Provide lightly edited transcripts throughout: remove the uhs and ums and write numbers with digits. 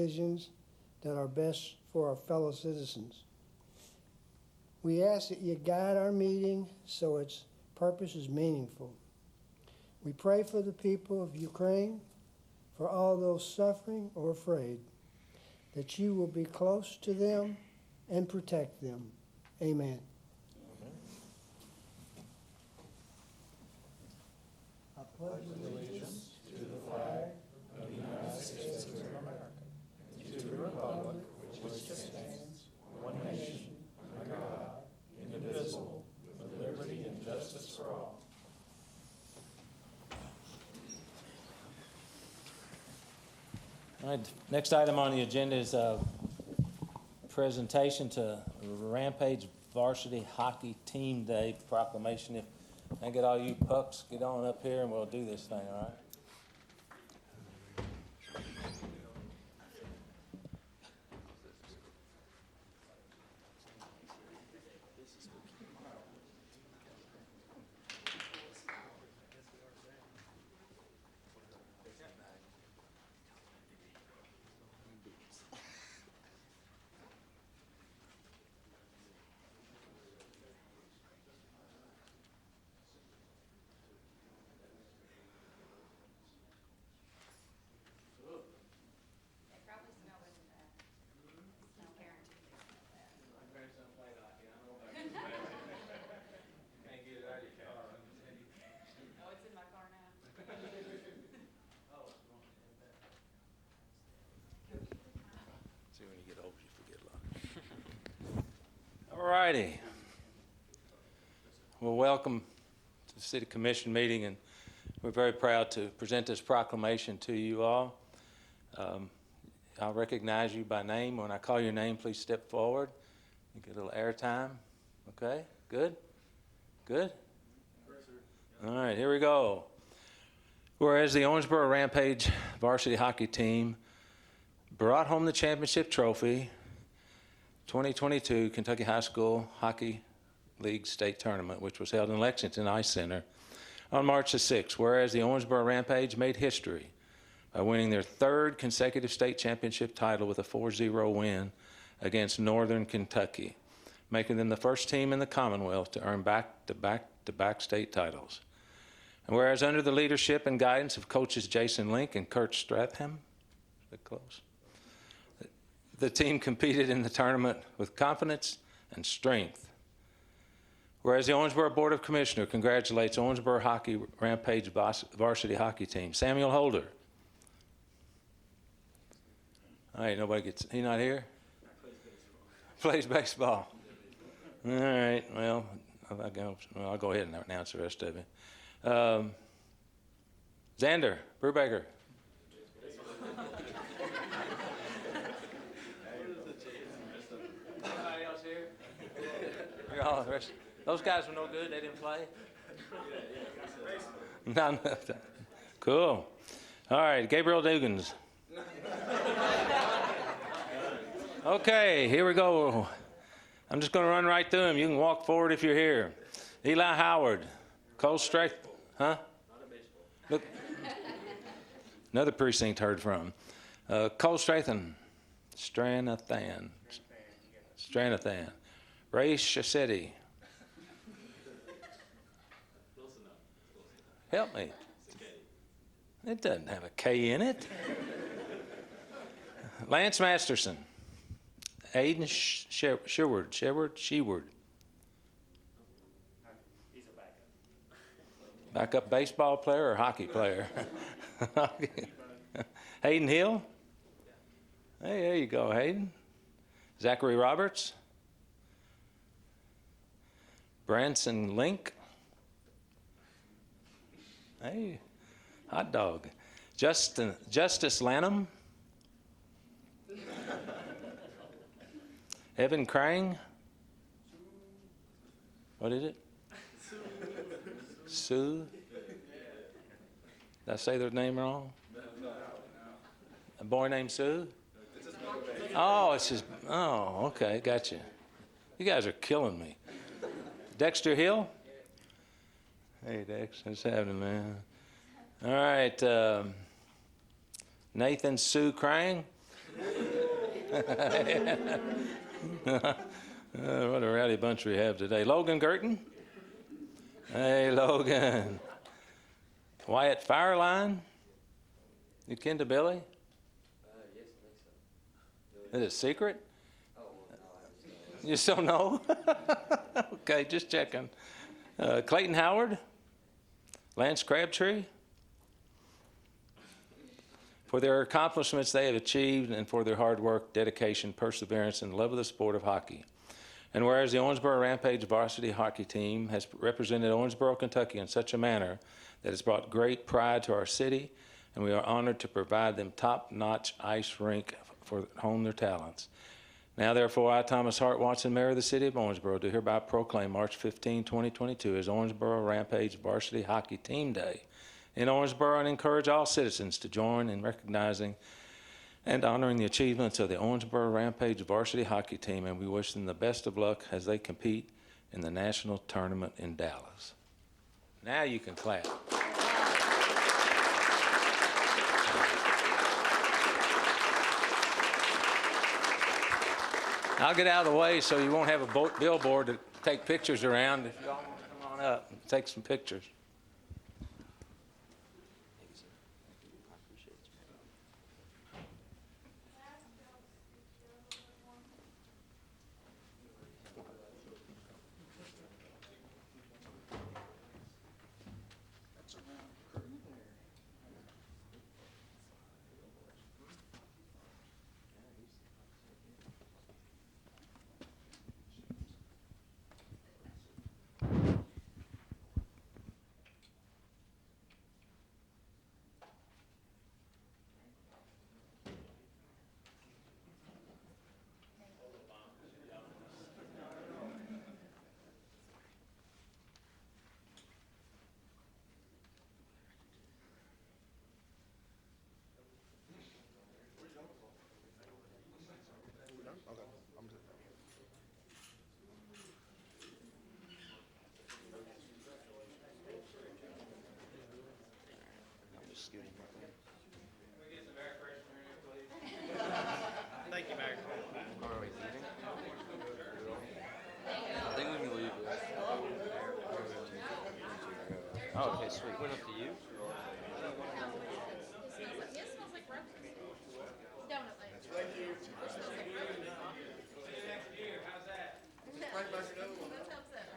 decisions that are best for our fellow citizens. We ask that you guide our meeting so its purpose is meaningful. We pray for the people of Ukraine, for all those suffering or afraid, that you will be close to them and protect them. Amen. I pledge allegiance to the flag of the United States of America, and to the republic which stands, one nation, under God, indivisible, with liberty and justice for all. All right, next item on the agenda is a presentation to Rampage Varsity Hockey Team Day Proclamation. If I get all you pucks, get on up here and we'll do this thing, all right? All righty. Well, welcome to the City Commission meeting, and we're very proud to present this proclamation to you all. I'll recognize you by name. When I call your name, please step forward. You get a little airtime. Okay, good? Good? All right, here we go. Whereas the Orangeboro Rampage varsity hockey team brought home the championship trophy 2022 Kentucky High School Hockey League State Tournament, which was held in Lexington Ice Center on March the 6th. Whereas the Orangeboro Rampage made history by winning their third consecutive state championship title with a 4-0 win against Northern Kentucky, making them the first team in the Commonwealth to earn back-to-back state titles. And whereas under the leadership and guidance of coaches Jason Link and Kurt Stratham, is that close? The team competed in the tournament with confidence and strength. Whereas the Orangeboro Board of Commissioners congratulates Orangeboro Hockey Rampage varsity hockey team. Samuel Holder. All right, nobody gets, he not here? Plays baseball. All right, well, I'll go ahead and announce the rest of it. Xander Brubaker. Those guys were no good. They didn't play. No. Cool. All right, Gabriel Dugans. Okay, here we go. I'm just going to run right through them. You can walk forward if you're here. Eli Howard, Cole Strath, huh? Look, another precinct heard from. Cole Strathan, Stranathan. Ray Shassetti. Help me. It doesn't have a K in it. Lance Masterson. Aiden Sheward. He's a backup baseball player or hockey player? Hayden Hill. Hey, there you go, Hayden. Zachary Roberts. Branson Link. Hey, hot dog. Justice Lanham. Evan Crane. What is it? Sue. Did I say their name wrong? A boy named Sue? Oh, it's his. Oh, okay, gotcha. You guys are killing me. Dexter Hill. Hey, Dex, what's happening, man? All right, Nathan Sue Crane. What a rowdy bunch we have today. Logan Girton. Hey, Logan. Wyatt Fireline. You kin to Billy? Yes, I think so. Is it a secret? Oh, well, no, You still know? Okay, just checking. Clayton Howard. Lance Crabtree. For their accomplishments they have achieved and for their hard work, dedication, perseverance, and love of the sport of hockey. And whereas the Orangeboro Rampage varsity hockey team has represented Orangeboro, Kentucky in such a manner that has brought great pride to our city, and we are honored to provide them top-notch ice rink for hone their talents. Now, therefore, I, Thomas Hart Watson, Mayor of the City of Orangeboro, do hereby proclaim March 15, 2022 as Orangeboro Rampage Varsity Hockey Team Day in Orangeboro and encourage all citizens to join in recognizing and honoring the achievements of the Orangeboro Rampage Varsity Hockey Team, and we wish them the best of luck as they compete in the national tournament in Dallas. Now you can clap. I'll get out of the way so you won't have a billboard to take pictures around. If y'all want to come on up and take some pictures. Thank you, Mayor. Are we leaving? I think we can leave this. Oh, okay, sweet. Went up to you? It smells like breakfast. Donut like. Right here. It smells like breakfast. How's that? That's how it's set.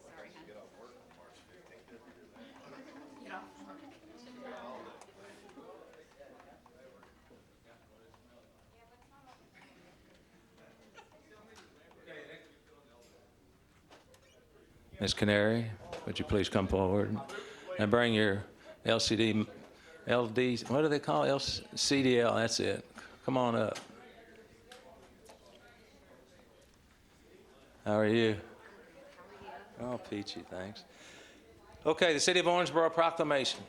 Sorry, hon. Get off work. Ms. Canary, would you please come forward and bring your LD, what do they call it? CDL, that's it. Come on up. How are you? Oh, peachy, thanks. Okay, the City of Orangeboro Proclamation.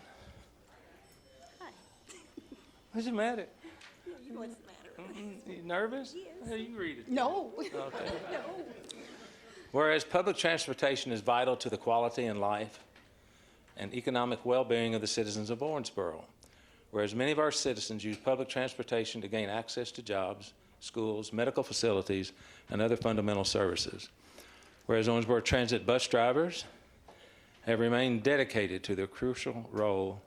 Hi. What's the matter? What's the matter? You nervous? Yes. How you read it? No. Okay. No. Whereas public transportation is vital to the quality and life and economic well-being of the citizens of Orangeboro. Whereas many of our citizens use public transportation to gain access to jobs, schools, medical facilities, and other fundamental services. Whereas Orangeboro Transit bus drivers have remained dedicated to their crucial role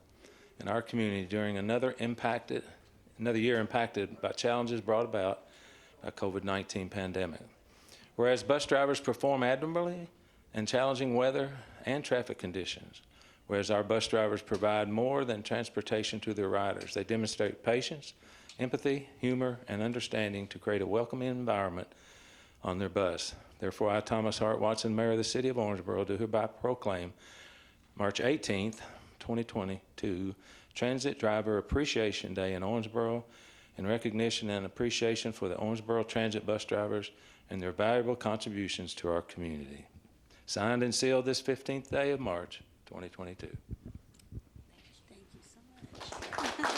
in our community during another year impacted by challenges brought about by COVID-19 pandemic. Whereas bus drivers perform admirably in challenging weather and traffic conditions. Whereas our bus drivers provide more than transportation to their riders. They demonstrate patience, empathy, humor, and understanding to create a welcoming environment on their bus. Therefore, I, Thomas Hart Watson, Mayor of the City of Orangeboro, do hereby proclaim March 18th, 2022, Transit Driver Appreciation Day in Orangeboro in recognition and appreciation for the Orangeboro Transit bus drivers and their valuable contributions to our community. Signed and sealed this 15th day of March, 2022. Thank you so much.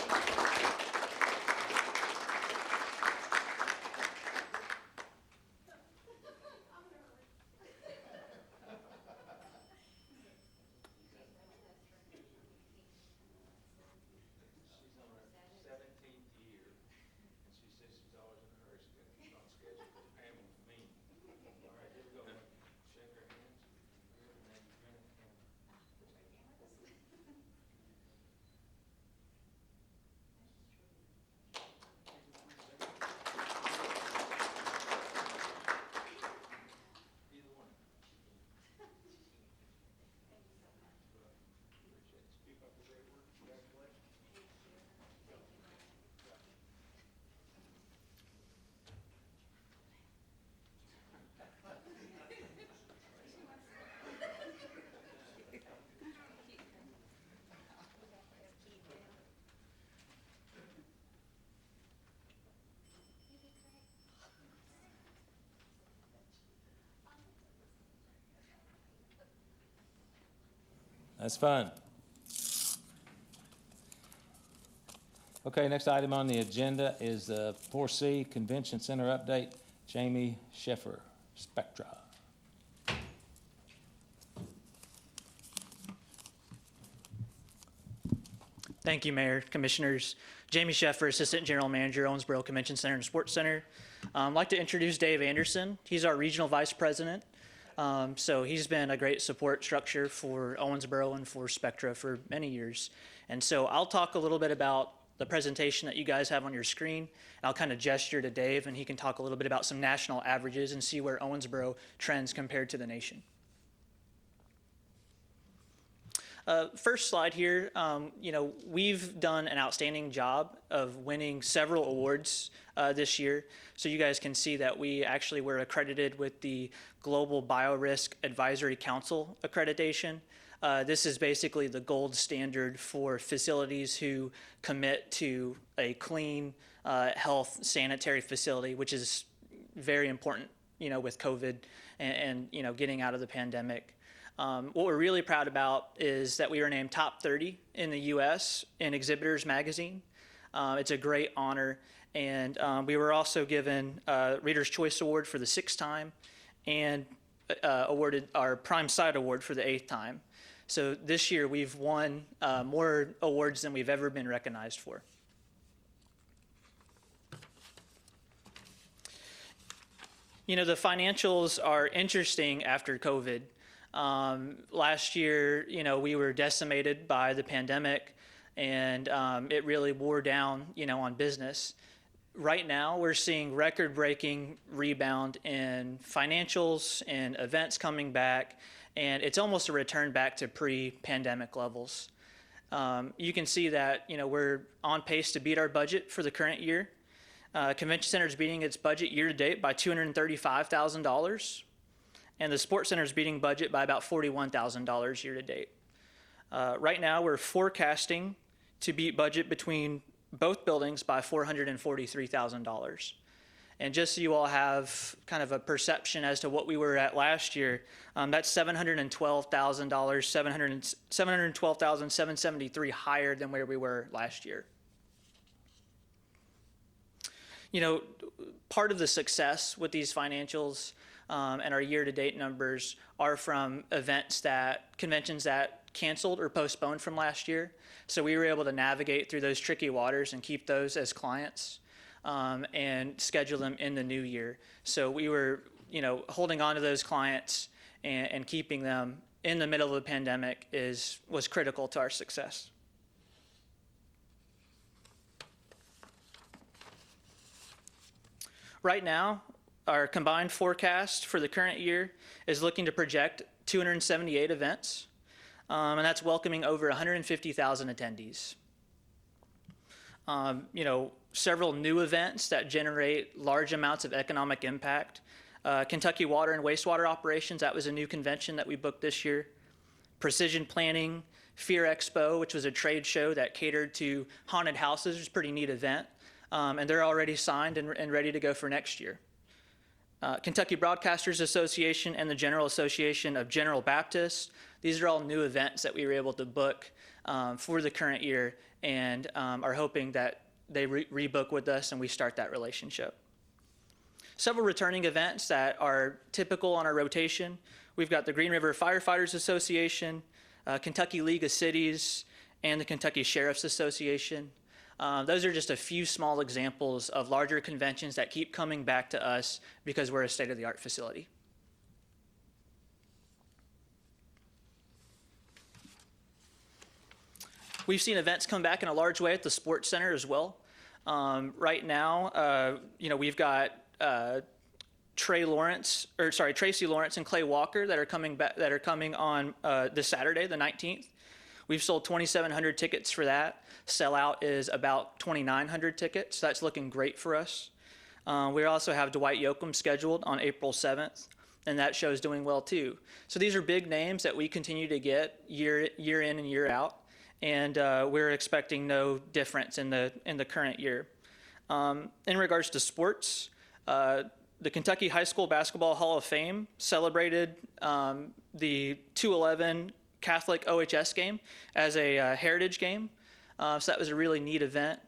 That's fun. Okay, next item on the agenda is 4C, Convention Center update. Jamie Sheffer, Spectra. Thank you, Mayor, Commissioners. Jamie Sheffer, Assistant General Manager, Owensboro Convention Center and Sports Center. I'd like to introduce Dave Anderson. He's our Regional Vice President. So he's been a great support structure for Owensboro and for Spectra for many years. And so I'll talk a little bit about the presentation that you guys have on your screen. I'll kind of gesture to Dave, and he can talk a little bit about some national averages and see where Owensboro trends compared to the nation. First slide here, we've done an outstanding job of winning several awards this year. So you guys can see that we actually were accredited with the Global Biorisk Advisory Council accreditation. This is basically the gold standard for facilities who commit to a clean, health, sanitary facility, which is very important, with COVID and getting out of the pandemic. What we're really proud about is that we were named top 30 in the U.S. in Exhibitors Magazine. It's a great honor, and we were also given Reader's Choice Award for the 6th time and awarded our Prime Site Award for the 8th time. So this year we've won more awards than we've ever been recognized for. The financials are interesting after COVID. Last year, we were decimated by the pandemic, and it really wore down, on business. Right now, we're seeing record-breaking rebound in financials and events coming back, and it's almost a return back to pre-pandemic levels. You can see that, we're on pace to beat our budget for the current year. Convention Center is beating its budget year-to-date by $235,000. And the Sports Center is beating budget by about $41,000 year-to-date. Right now, we're forecasting to beat budget between both buildings by $443,000. And just so you all have kind of a perception as to what we were at last year, that's $712,000, $712,773 higher than where we were last year. Part of the success with these financials and our year-to-date numbers are from conventions that canceled or postponed from last year. So we were able to navigate through those tricky waters and keep those as clients and schedule them in the new year. So we were, holding on to those clients and keeping them in the middle of the pandemic was critical to our success. Right now, our combined forecast for the current year is looking to project 278 events, and that's welcoming over 150,000 attendees. Several new events that generate large amounts of economic impact. Kentucky Water and Wastewater Operations, that was a new convention that we booked this year. Precision Planning, Fear Expo, which was a trade show that catered to haunted houses. It was a pretty neat event, and they're already signed and ready to go for next year. Kentucky Broadcasters Association and the General Association of General Baptists. These are all new events that we were able to book for the current year and are hoping that they rebook with us and we start that relationship. Several returning events that are typical on our rotation. We've got the Green River Firefighters Association, Kentucky League of Cities, and the Kentucky Sheriff's Association. Those are just a few small examples of larger conventions that keep coming back to us because we're a state-of-the-art facility. We've seen events come back in a large way at the Sports Center as well. Right now, we've got Tracy Lawrence and Clay Walker that are coming on this Saturday, the 19th. We've sold 2,700 tickets for that. Sellout is about 2,900 tickets. That's looking great for us. We also have Dwight Yoakam scheduled on April 7th, and that show's doing well too. So these are big names that we continue to get year in and year out, and we're expecting no difference in the current year. In regards to sports, the Kentucky High School Basketball Hall of Fame celebrated the 211 Catholic OHS game as a heritage game. So that was a really neat event,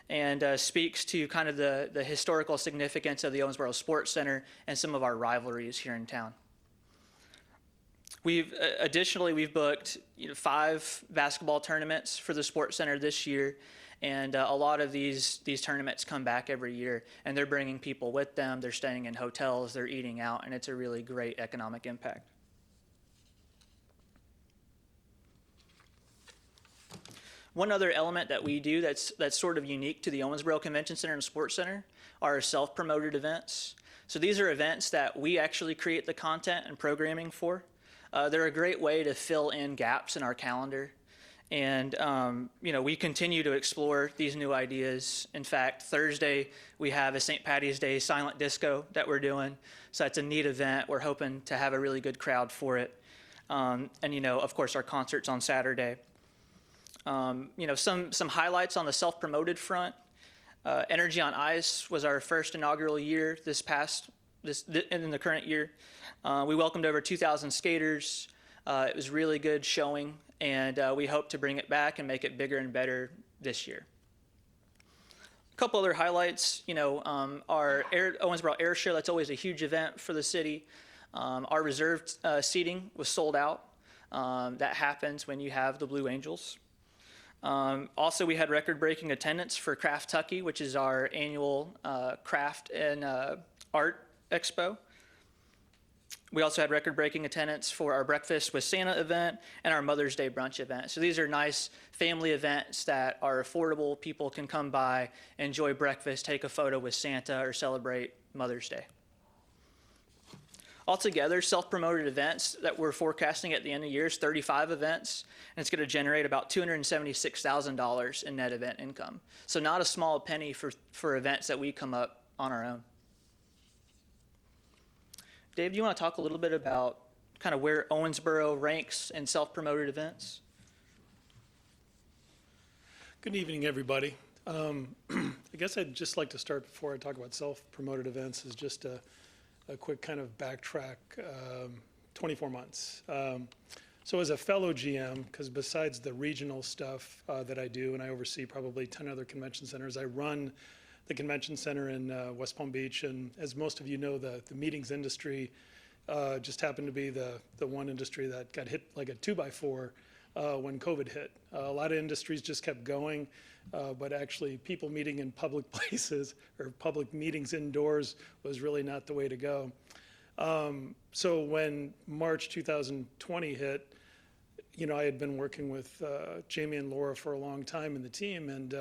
and speaks to kind of the historical significance of the Owensboro Sports Center and some of our rivalries here in town. Additionally, we've booked 5 basketball tournaments for the Sports Center this year, and a lot of these tournaments come back every year, and they're bringing people with them. They're staying in hotels, they're eating out, and it's a really great economic impact. One other element that we do that's sort of unique to the Owensboro Convention Center and Sports Center are self-promoted events. So these are events that we actually create the content and programming for. They're a great way to fill in gaps in our calendar. And we continue to explore these new ideas. In fact, Thursday we have a St. Patty's Day silent disco that we're doing. So that's a neat event. We're hoping to have a really good crowd for it. And of course, our concerts on Saturday. Some highlights on the self-promoted front. Energy on Ice was our first inaugural year in the current year. We welcomed over 2,000 skaters. It was really good showing, and we hope to bring it back and make it bigger and better this year. A couple other highlights, our Owensboro Air Show, that's always a huge event for the city. Our reserved seating was sold out. That happens when you have the Blue Angels. Also, we had record-breaking attendance for Craft Tucky, which is our annual craft and art expo. We also had record-breaking attendance for our Breakfast with Santa event and our Mother's Day brunch event. So these are nice family events that are affordable. People can come by, enjoy breakfast, take a photo with Santa, or celebrate Mother's Day. Altogether, self-promoted events that we're forecasting at the end of the year is 35 events, and it's going to generate about $276,000 in net event income. So not a small penny for events that we come up on our own. Dave, do you want to talk a little bit about kind of where Owensboro ranks in self-promoted events? Good evening, everybody. I guess I'd just like to start before I talk about self-promoted events is just a quick kind of backtrack, 24 months. So as a fellow GM, because besides the regional stuff that I do, and I oversee probably 10 other convention centers, I run the convention center in West Palm Beach. And as most of you know, the meetings industry just happened to be the one industry that got hit like a 2x4 when COVID hit. A lot of industries just kept going, but actually people meeting in public places or public meetings indoors was really not the way to go. So when March 2020 hit, I had been working with Jamie and Laura for a long time in the team, and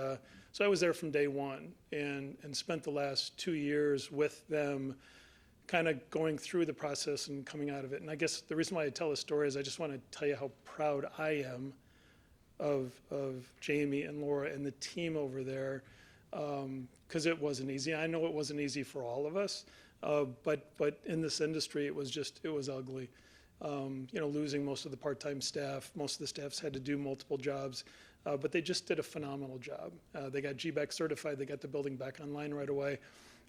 so I was there from day one and spent the last 2 years with them kind of going through the process and coming out of it. And I guess the reason why I tell this story is I just want to tell you how proud I am of Jamie and Laura and the team over there, because it wasn't easy. I know it wasn't easy for all of us, but in this industry it was ugly. Losing most of the part-time staff, most of the staffs had to do multiple jobs, but they just did a phenomenal job. They got GBAC certified, they got the building back online right away,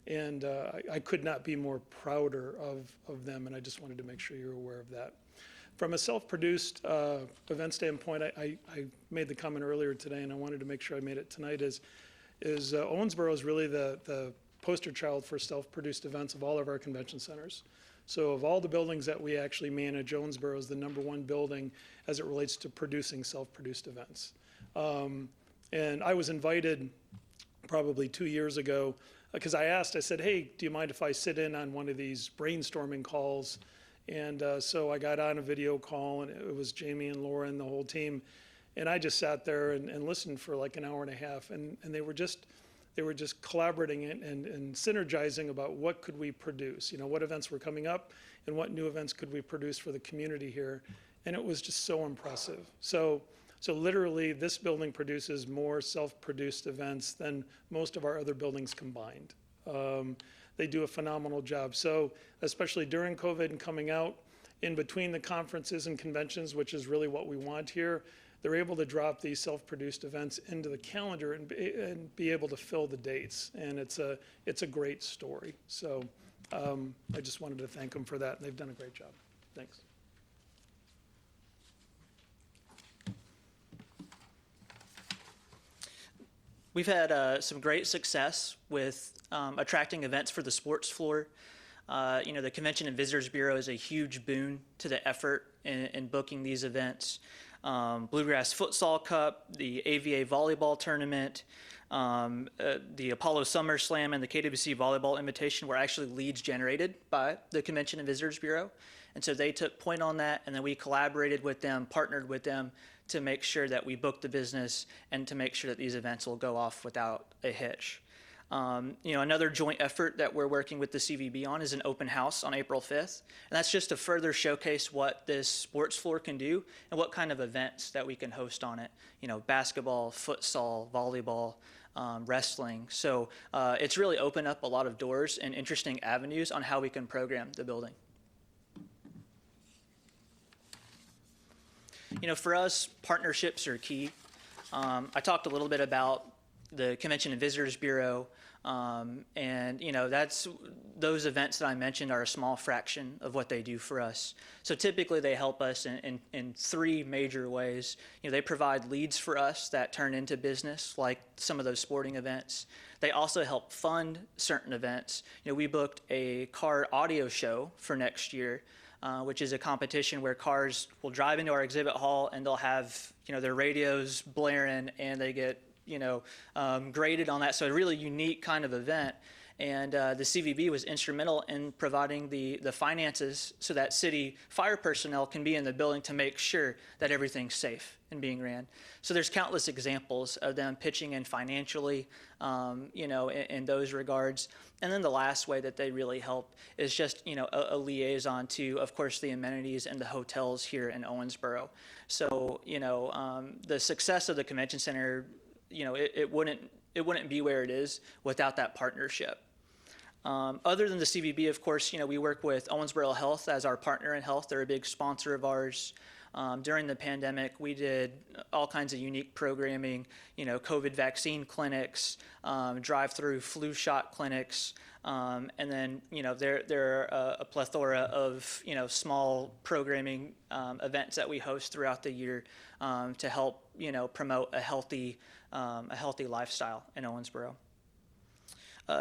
and I could not be more prouder of them, and I just wanted to make sure you're aware of that. From a self-produced event standpoint, I made the comment earlier today, and I wanted to make sure I made it tonight, is Owensboro is really the poster child for self-produced events of all of our convention centers. So of all the buildings that we actually manage, Owensboro is the #1 building as it relates to producing self-produced events. And I was invited probably 2 years ago because I said, hey, do you mind if I sit in on one of these brainstorming calls? And so I got on a video call, and it was Jamie and Laura and the whole team. And I just sat there and listened for like an hour and a half. And they were just collaborating and synergizing about what could we produce, what events were coming up and what new events could we produce for the community here. And it was just so impressive. So literally this building produces more self-produced events than most of our other buildings combined. They do a phenomenal job. So especially during COVID and coming out, in between the conferences and conventions, which is really what we want here, they're able to drop these self-produced events into the calendar and be able to fill the dates. And it's a great story. So I just wanted to thank them for that, and they've done a great job. Thanks. We've had some great success with attracting events for the sports floor. The Convention and Visitors Bureau is a huge boon to the effort in booking these events. Bluegrass Futsal Cup, the AVA Volleyball Tournament, the Apollo Summer Slam, and the KWC Volleyball Invitation were actually leads generated by the Convention and Visitors Bureau. And so they took point on that, and then we collaborated with them, partnered with them to make sure that we booked the business and to make sure that these events will go off without a hitch. Another joint effort that we're working with the CVB on is an open house on April 5th. And that's just to further showcase what this sports floor can do and what kind of events that we can host on it. Basketball, futsal, volleyball, wrestling. So it's really opened up a lot of doors and interesting avenues on how we can program the building. For us, partnerships are key. I talked a little bit about the Convention and Visitors Bureau, that's those events that I mentioned are a small fraction of what they do for us. So typically they help us in three major ways. They provide leads for us that turn into business, like some of those sporting events. They also help fund certain events. We booked a car audio show for next year, which is a competition where cars will drive into our exhibit hall and they'll have their radios blaring and they get graded on that. So a really unique kind of event. And the CVB was instrumental in providing the finances so that city fire personnel can be in the building to make sure that everything's safe and being ran. So there's countless examples of them pitching in financially, in those regards. And then the last way that they really help is just, a liaison to, of course, the amenities and the hotels here in Owensboro. So, the success of the convention center, it wouldn't be where it is without that partnership. Other than the CVB, of course, we work with Owensboro Health as our partner in health. They're a big sponsor of ours. During the pandemic, we did all kinds of unique programming, COVID vaccine clinics, drive-through flu shot clinics, and then, there are a plethora of, small programming events that we host throughout the year to help, promote a healthy lifestyle in Owensboro.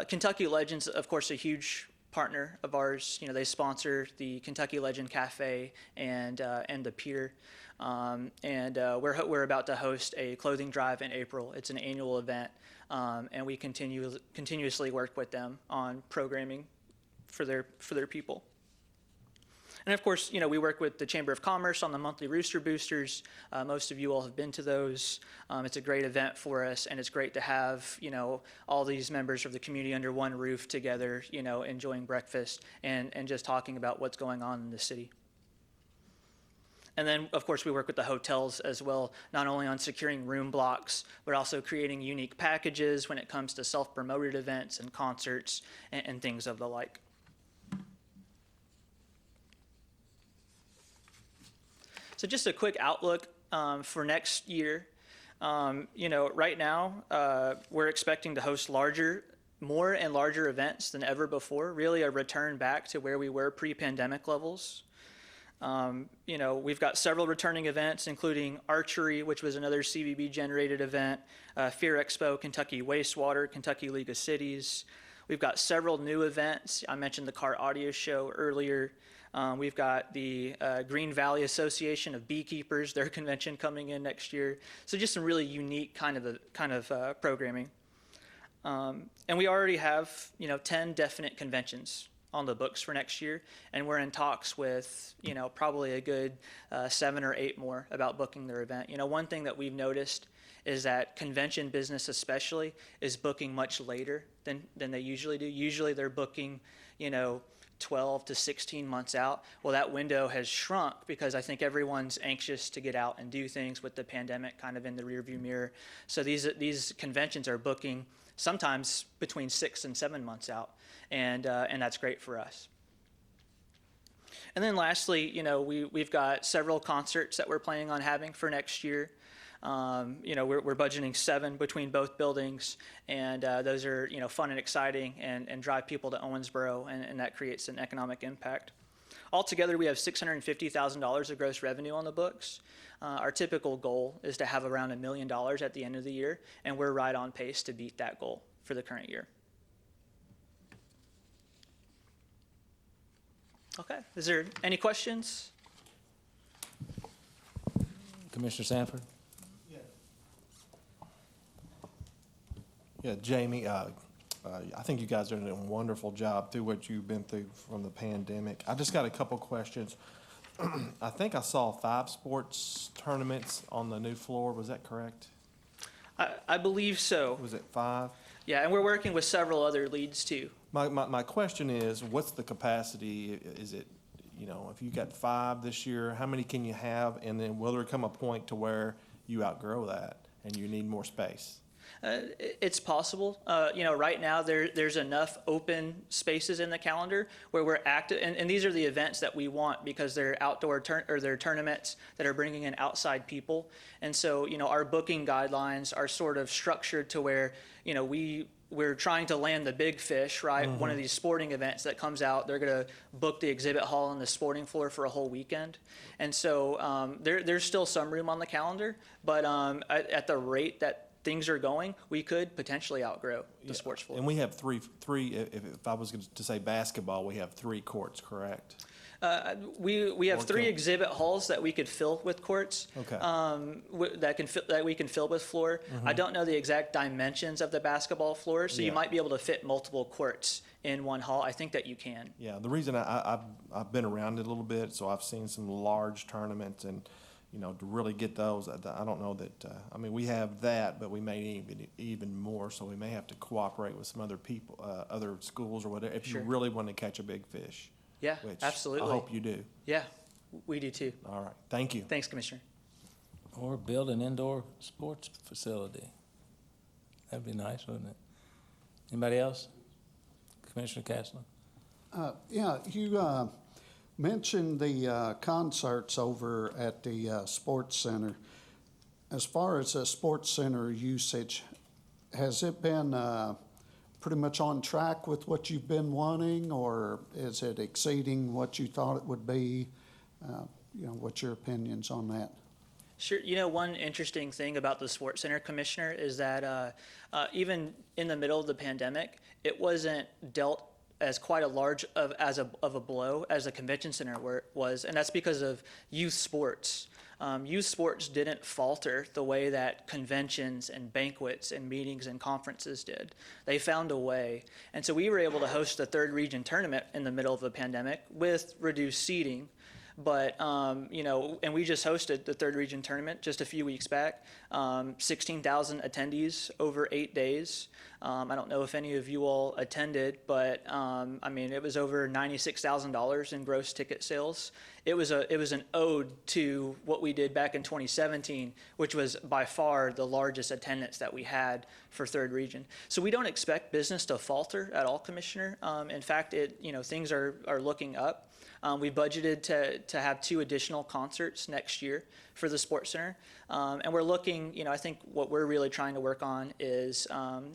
Kentucky Legends, of course, a huge partner of ours. They sponsor the Kentucky Legend Cafe and the Pier. We're about to host a clothing drive in April. It's an annual event, and we continuously work with them on programming for their people. And of course, we work with the Chamber of Commerce on the monthly Rooster Boosters. Most of you all have been to those. It's a great event for us, and it's great to have, all these members of the community under one roof together, enjoying breakfast and just talking about what's going on in the city. And then, of course, we work with the hotels as well, not only on securing room blocks, but also creating unique packages when it comes to self-promoted events and concerts and things of the like. So just a quick outlook for next year. Right now, we're expecting to host more and larger events than ever before, really a return back to where we were pre-pandemic levels. We've got several returning events, including archery, which was another CVB-generated event, Fear Expo, Kentucky Wastewater, Kentucky League of Cities. We've got several new events. I mentioned the car audio show earlier. We've got the Green Valley Association of Beekeepers, their convention coming in next year. So just some really unique kind of programming. And we already have 10 definite conventions on the books for next year, and we're in talks with probably a good 7 or 8 more about booking their event. One thing that we've noticed is that convention business especially is booking much later than they usually do. Usually they're booking 12 to 16 months out. Well, that window has shrunk because I think everyone's anxious to get out and do things with the pandemic kind of in the rearview mirror. So these conventions are booking sometimes between 6 and 7 months out, and that's great for us. And then lastly, we've got several concerts that we're planning on having for next year. We're budgeting 7 between both buildings, and those are fun and exciting and drive people to Owensboro, and that creates an economic impact. Altogether, we have $650,000 of gross revenue on the books. Our typical goal is to have around $1 million at the end of the year, and we're right on pace to beat that goal for the current year. Okay, is there any questions? Commissioner Sanford? Yeah, Jamie, I think you guys are doing a wonderful job through what you've been through from the pandemic. I just got a couple questions. I think I saw 5 sports tournaments on the new floor. Was that correct? I believe so. Was it 5? Yeah, and we're working with several other leads too. My question is, what's the capacity? Is it, you know, if you got 5 this year, how many can you have? And then will there come a point to where you outgrow that and you need more space? It's possible. You know, right now there's enough open spaces in the calendar where we're active, and these are the events that we want because they're outdoor or they're tournaments that are bringing in outside people. And so, you know, our booking guidelines are sort of structured to where, you know, we're trying to land the big fish, right? One of these sporting events that comes out, they're going to book the exhibit hall and the sporting floor for a whole weekend. And so there's still some room on the calendar, but at the rate that things are going, we could potentially outgrow the sports floor. And we have three. If I was going to say basketball, we have 3 courts, correct? We have 3 Okay. exhibit halls that we could fill with courts. Okay. That we can fill with floor. I don't know the exact dimensions of the basketball floor, so you Yeah. might be able to fit multiple courts in one hall. I think that you can. Yeah, the reason I've been around it a little bit, so I've seen some large tournaments, and you know, to really get those, I don't know that. I mean, we have that, but we may need even more. So we may have to cooperate with some other people, other schools or whatever, if Sure. you really want to catch a big fish. Yeah, Which absolutely. I hope you do. Yeah, we do too. All right, thank you. Thanks, Commissioner. Or build an indoor sports facility. That'd be nice, wouldn't it? Anybody else? Commissioner Castleman? Yeah, you mentioned the concerts over at the Sports Center. As far as the Sports Center usage, has it been pretty much on track with what you've been wanting, or is it exceeding what you thought it would be? You know, what's your opinions on that? Sure. You know, one interesting thing about the Sports Center, Commissioner, is that even in the middle of the pandemic, it wasn't dealt as quite a large of a blow as the convention center was, and that's because of youth sports. Youth sports didn't falter the way that conventions and banquets and meetings and conferences did. They found a way, and so we were able to host the third region tournament in the middle of the pandemic with reduced seating. But, you know, and we just hosted the third region tournament just a few weeks back, 16,000 attendees over 8 days. I don't know if any of you all attended, but, I mean, it was over $96,000 in gross ticket sales. It was an ode to what we did back in 2017, which was by far the largest attendance that we had for third region. So we don't expect business to falter at all, Commissioner. In fact, things are looking up. We budgeted to have 2 additional concerts next year for the Sports Center. And we're looking, I think what we're really trying to work on is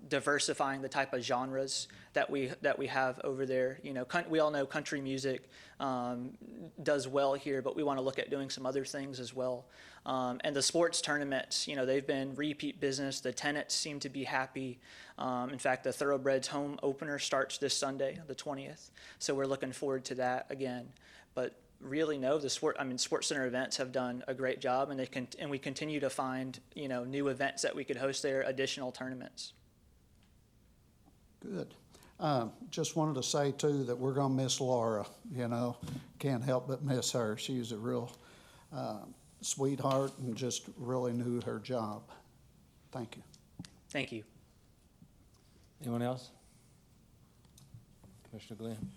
diversifying the type of genres that we have over there. We all know country music does well here, but we want to look at doing some other things as well. And the sports tournaments, they've been repeat business. The tenants seem to be happy. In fact, the Thoroughbreds home opener starts this Sunday, the 20th. So we're looking forward to that again. But really, no, the Sports Center events have done a great job, and we continue to find, new events that we could host there, additional tournaments. Good. Just wanted to say, too, that we're going to miss Laura, Can't help but miss her. She's a real sweetheart and just really knew her job. Thank you. Thank you. Anyone else? Commissioner Glenn?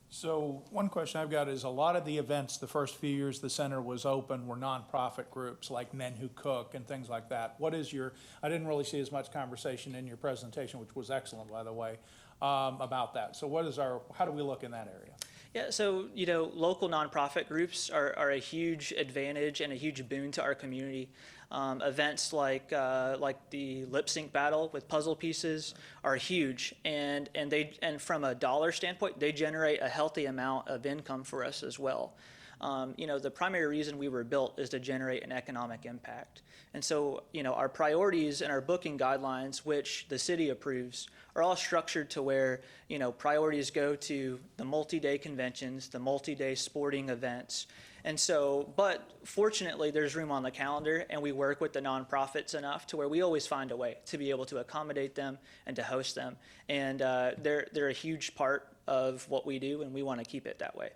So one question I've got is a lot of the events, the first few years the center was open, were nonprofit groups like Men Who Cook and things like that. I didn't really see as much conversation in your presentation, which was excellent, by the way, about that. So how do we look in that area? Yeah, so, local nonprofit groups are a huge advantage and a huge boon to our community. Events like the lip sync battle with puzzle pieces are huge, and from a dollar standpoint, they generate a healthy amount of income for us as well. The primary reason we were built is to generate an economic impact. And so, our priorities and our booking guidelines, which the city approves, are all structured to where, priorities go to the multi-day conventions, the multi-day sporting events. And so, but fortunately, there's room on the calendar, and we work with the nonprofits enough to where we always find a way to be able to accommodate them and to host them. And they're a huge part of what we do, and we want to keep it that way.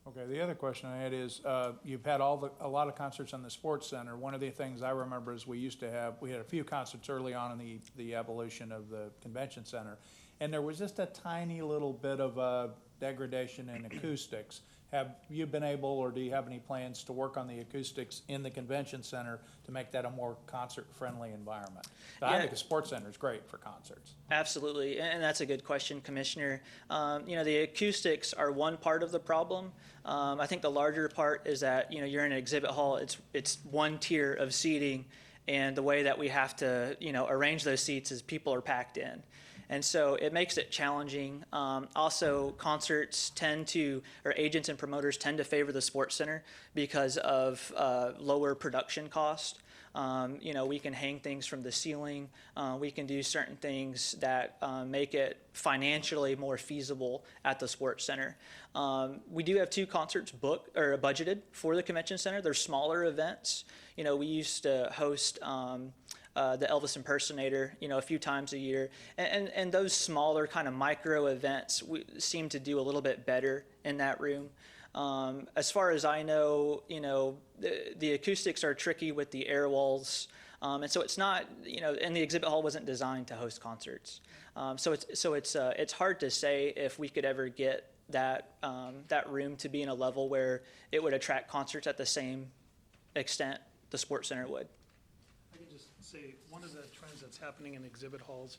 Okay, the other question I had is, you've had a lot of concerts in the sports center. One of the things I remember is we had a few concerts early on in the evolution of the convention center, and there was just a tiny little bit of degradation in acoustics. Have you been able, or do you have any plans to work on the acoustics in the convention center to make that a more concert-friendly environment? I think the sports center is great for concerts. Absolutely, and that's a good question, Commissioner. The acoustics are one part of the problem. I think the larger part is that, you're in an exhibit hall, it's one tier of seating, and the way that we have to, arrange those seats is people are packed in. And so it makes it challenging. Also, agents and promoters tend to favor the sports center because of lower production cost. We can hang things from the ceiling. We can do certain things that make it financially more feasible at the sports center. We do have 2 concerts booked or budgeted for the convention center. They're smaller events. We used to host the Elvis impersonator, a few times a year. And those smaller kind of micro events seem to do a little bit better in that room. As far as I know, the acoustics are tricky with the air walls. And so it's not, and the exhibit hall wasn't designed to host concerts. So it's hard to say if we could ever get that room to be in a level where it would attract concerts at the same extent the sports center would. I can just say, one of the trends that's happening in exhibit halls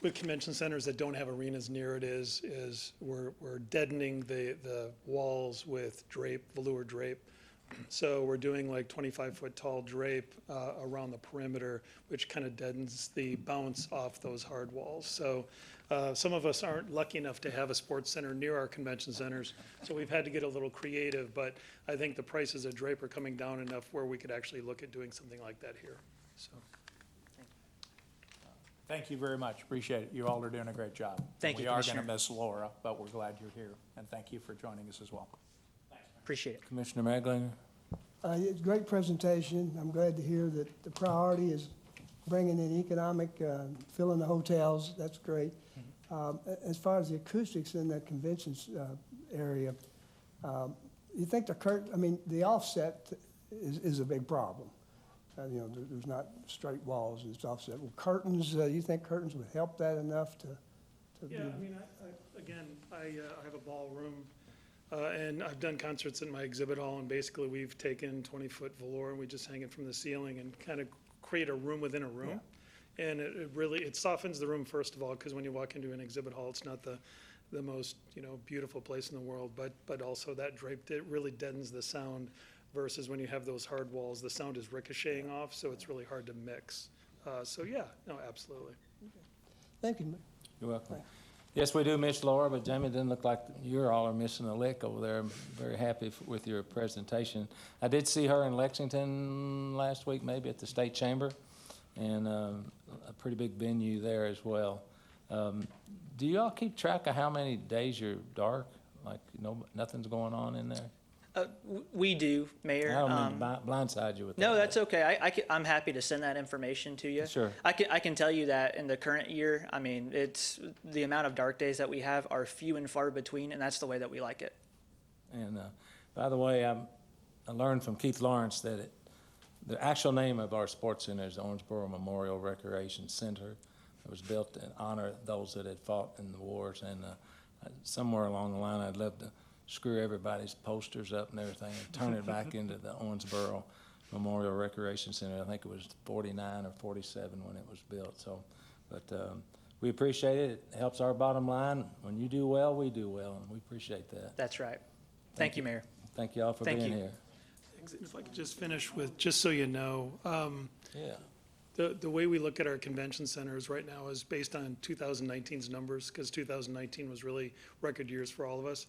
with convention centers that don't have arenas near it is we're deadening the walls with velour drape. So we're doing like 25-foot tall drape around the perimeter, which kind of deadens the bounce off those hard walls. So some of us aren't lucky enough to have a sports center near our convention centers, so we've had to get a little creative, but I think the prices of drape are coming down enough where we could actually look at doing something like that here. So. Thank you very much. Appreciate it. You all are doing a great job. Thank you, We are going Commissioner. to miss Laura, but we're glad you're here, and thank you for joining us as well. Appreciate it. Commissioner Maglin? It's a great presentation. I'm glad to hear that the priority is bringing in economic, filling the hotels. That's great. As far as the acoustics in that conventions area, you think the offset is a big problem. There's not straight walls, it's offset. Well, curtains, you think curtains would help that enough to Yeah, I mean, I have a ballroom, and I've done concerts in my exhibit hall, and basically we've taken 20-foot velour and we just hang it from the ceiling and kind of create a room within a room. Yeah. And it softens the room, first of all, because when you walk into an exhibit hall, it's not the most, beautiful place in the world, but also that drape, it really deadens the sound versus when you have those hard walls, the sound is ricocheting off, so it's really hard to mix. Yeah, no, absolutely. Thank you. You're welcome. Yes, we do miss Laura, but Jamie, it doesn't look like you all are missing a lick over there. I'm very happy with your presentation. I did see her in Lexington last week, maybe at the State Chamber, and a pretty big venue there as well. Do you all keep track of how many days you're dark? Like, nothing's going on in there? We do, Mayor. I don't mean to blindside you with that. No, that's okay. I'm happy to send that information to you. Sure. I can tell you that in the current year, I mean, it's the amount of dark days that we have are few and far between, and that's the way that we like it. And by the way, I learned from Keith Lawrence that the actual name of our sports center is Orangeboro Memorial Recreation Center. It was built in honor of those that had fought in the wars, and somewhere along the line, I'd love to screw everybody's posters up and everything and turn it back into the Orangeboro Memorial Recreation Center. I think it was 49 or 47 when it was built. So, but We appreciate it. It helps our bottom line. When you do well, we do well, and we appreciate that. That's right. Thank you, Mayor. Thank you all for Thank being you. here. If I could just finish with, just so you know, Yeah. the way we look at our convention centers right now is based on 2019's numbers, because 2019 was really record years for all of us.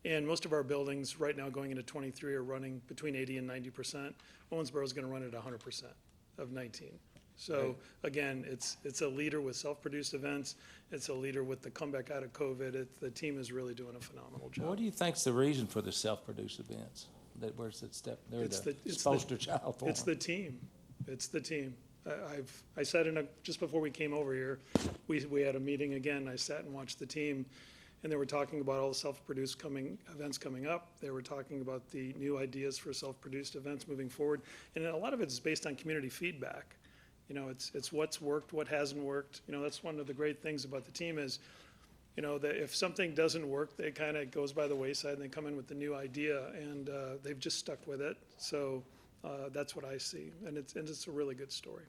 And most of our buildings right now going into 23 are running between 80 and 90%. Owensboro is going to run at 100% of 19. So again, it's a leader with self-produced events. It's a leader with the comeback out of COVID. The team is really doing a phenomenal job. What do you think's the reason for the self-produced events? Where's that step? They're It's the it's poster child for It's them. the team. It's the team. I sat just before we came over here, we had a meeting again. I sat and watched the team, and they were talking about all the self-produced events coming up. They were talking about the new ideas for self-produced events moving forward. And a lot of it is based on community feedback. You know, it's what's worked, what hasn't worked. You know, that's one of the great things about the team is, you know, that if something doesn't work, they kind of goes by the wayside and they come in with the new idea, and they've just stuck with it. So that's what I see, and it's a really good story.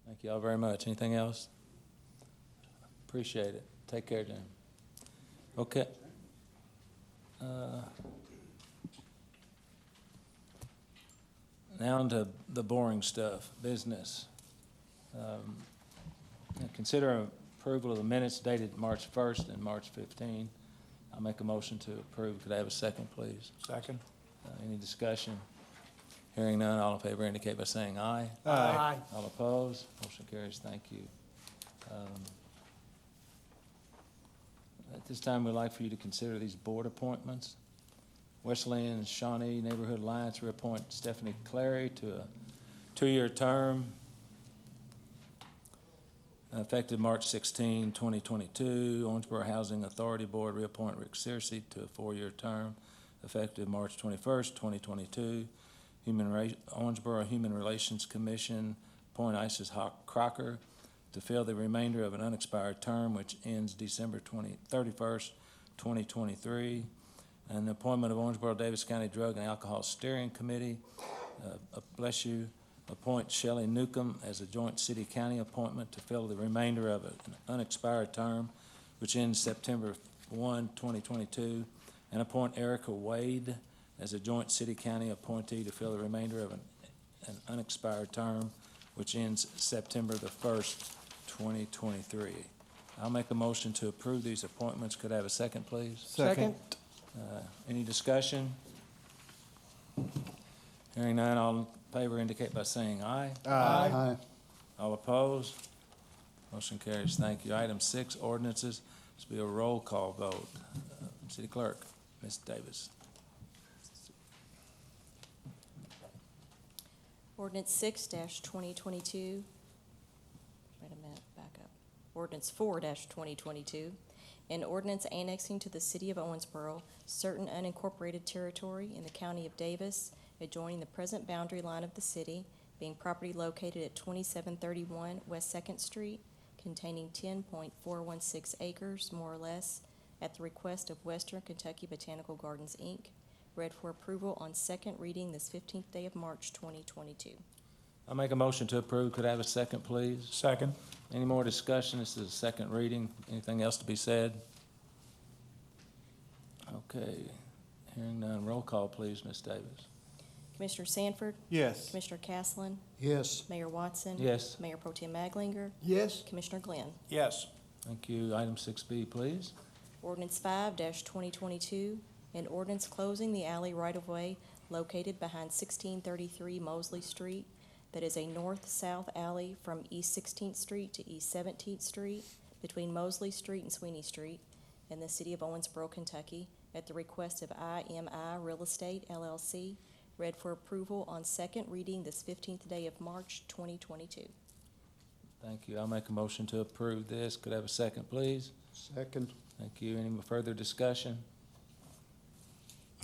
Thank you all very much. Anything else? Appreciate it. Take care, Jim. Okay. Now into the boring stuff, business. Consider approval of the minutes dated March 1st and March 15. I'll make a motion to approve. Could I have a second, please? Second. Any discussion? Hearing none, all in favor indicate by saying aye. Aye. All opposed? Motion carries. Thank you. At this time, we'd like for you to consider these board appointments. Wesleyan and Shawnee Neighborhood Alliance reappoint Stephanie Clary to a 2-year term effective March 16, 2022. Orangeboro Housing Authority Board reappoint Rick Searcy to a 4-year term effective March 21st, 2022. Orangeboro Human Relations Commission appoint Isis Hawk Crocker to fill the remainder of an unexpired term which ends December 31st, 2023. And the appointment of Orangeboro Davis County Drug and Alcohol Steering Committee, appoint Shelley Newcomb as a joint city-county appointment to fill the remainder of an unexpired term which ends September 1, 2022, and appoint Erica Wade as a joint city-county appointee to fill the remainder of an unexpired term which ends September the 1st, 2023. I'll make a motion to approve these appointments. Could I have a second, please? Second. Any discussion? Hearing none, all in favor indicate by saying aye. Aye. All opposed? Motion carries. Thank you. Item 6, ordinances. This will be a roll call vote. City Clerk, Ms. Davis. Ordinance 6-2022. Wait a minute, back up. Ordinance 4-2022. An ordinance annexing to the city of Owensboro certain unincorporated territory in the county of Davis, adjoining the present boundary line of the city, being property located at 2731 West 2nd Street, containing 10.416 acres, more or less, at the request of Western Kentucky Botanical Gardens, Inc., read for approval on second reading this 15th day of March, 2022. I'll make a motion to approve. Could I have a second, please? Second. Any more discussion? This is a second reading. Anything else to be said? Okay. Hearing none, roll call, please, Ms. Davis. Commissioner Sanford, Yes. Commissioner Caslen, Yes. Mayor Watson. Yes. Mayor Pro Tem Maglinger, Yes. Commissioner Glenn. Yes. Thank you. Item 6B, please. Ordinance 5-2022, an ordinance closing the alley right-of-way located behind 1633 Mosley Street that is a north-south alley from East 16th Street to East 17th Street between Mosley Street and Sweeney Street in the city of Owensboro, Kentucky, at the request of IMI Real Estate LLC, read for approval on second reading this 15th day of March, 2022. Thank you. I'll make a motion to approve this. Could I have a second, please? Second. Thank you. Any further discussion?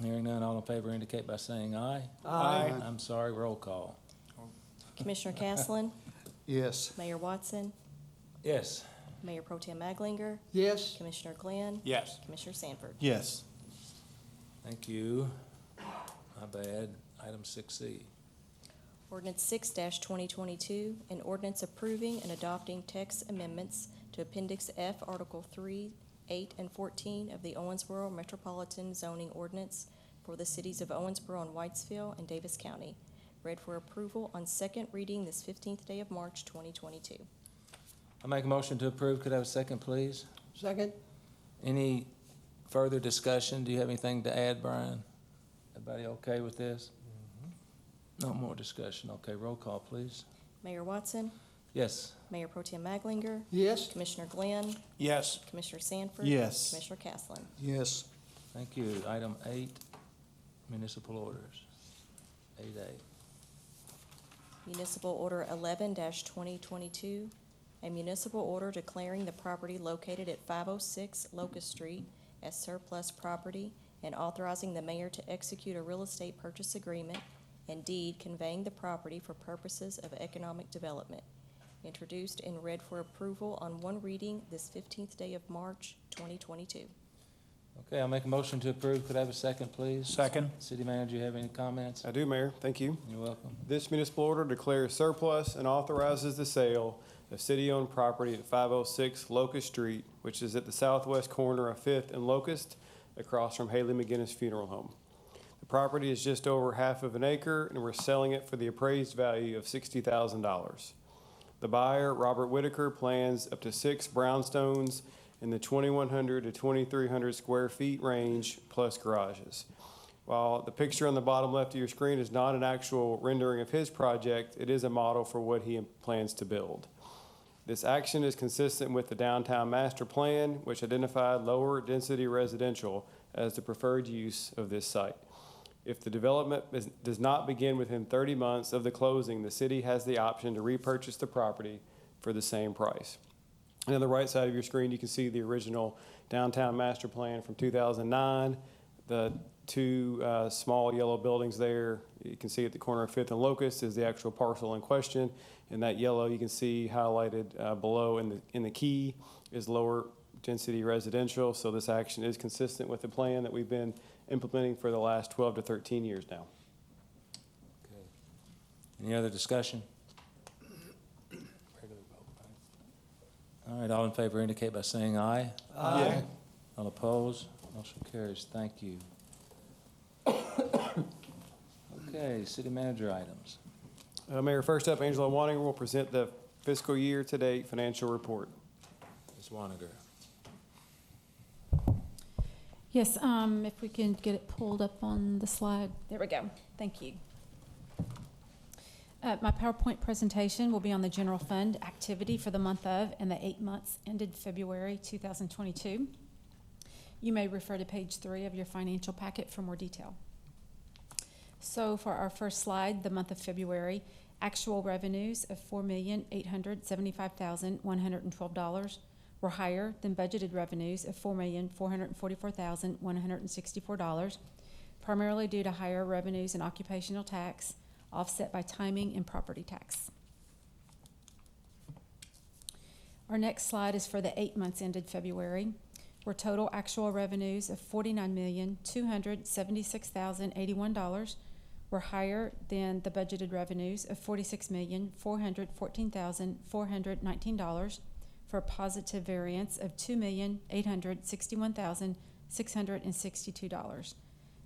Hearing none, all in favor indicate by saying aye. Aye. I'm sorry, roll call. Commissioner Caslen, Yes. Mayor Watson, Yes. Mayor Pro Tem Maglinger, Yes. Commissioner Glenn, Yes. Commissioner Sanford. Yes. Thank you. My bad. Item 6C. Ordinance 6-2022, an ordinance approving and adopting text amendments to Appendix F, Article 3, 8, and 14 of the Owensboro Metropolitan Zoning Ordinance for the cities of Owensboro and Whitesville and Davis County. Read for approval on second reading this 15th day of March, 2022. I make a motion to approve. Could I have a second, please? Second? Any further discussion? Do you have anything to add, Brian? Everybody okay with this? No more discussion. Okay, roll call, please. Mayor Watson, Yes. Mayor Pro Tem Maglinger, Yes? Commissioner Glenn, Yes. Commissioner Sanford. Yes. Commissioner Caslen. Yes. Thank you. Item 8, municipal orders. 8A. Municipal Order 11-2022, a municipal order declaring the property located at 506 Locust Street as surplus property and authorizing the mayor to execute a real estate purchase agreement and deed conveying the property for purposes of economic development. Introduced and read for approval on one reading this 15th day of March, 2022. Okay, I'll make a motion to approve. Could I have a second, please? Second. City manager, you have any comments? I do, Mayor. Thank you. You're welcome. This municipal order declares surplus and authorizes the sale of city-owned property at 506 Locust Street, which is at the southwest corner of 5th and Locust, across from Haley McGinnis Funeral Home. The property is just over half of an acre, and we're selling it for the appraised value of $60,000. The buyer, Robert Whitaker, plans up to 6 brownstones in the 2,100 to 2,300 square feet range, plus garages. While the picture on the bottom left of your screen is not an actual rendering of his project, it is a model for what he plans to build. This action is consistent with the downtown master plan, which identified lower density residential as the preferred use of this site. If the development does not begin within 30 months of the closing, the city has the option to repurchase the property for the same price. And on the right side of your screen, you can see the original downtown master plan from 2009. The two small yellow buildings there, you can see at the corner of 5th and Locust is the actual parcel in question. And that yellow you can see highlighted below in the key is lower density residential. So this action is consistent with the plan that we've been implementing for the last 12 to 13 years now. Okay. Any other discussion? All right, all in favor indicate by saying aye. Aye. All opposed? Motion carries. Thank you. Okay, city manager items. Mayor, first up, Angela Wanninger will present the fiscal year to date financial report. Ms. Waniger. Yes, if we can get it pulled up on the slide. There we go. Thank you. My PowerPoint presentation will be on the general fund activity for the month of and the 8 months ended February 2022. You may refer to page 3 of your financial packet for more detail. So for our first slide, the month of February, actual revenues of $4,875,112 were higher than budgeted revenues of $4,444,164, primarily due to higher revenues in occupational tax, offset by timing and property tax. Our next slide is for the 8 months ended February, where total actual revenues of $49,276,081 were higher than the budgeted revenues of $46,414,419 for a positive variance of $2,861,662.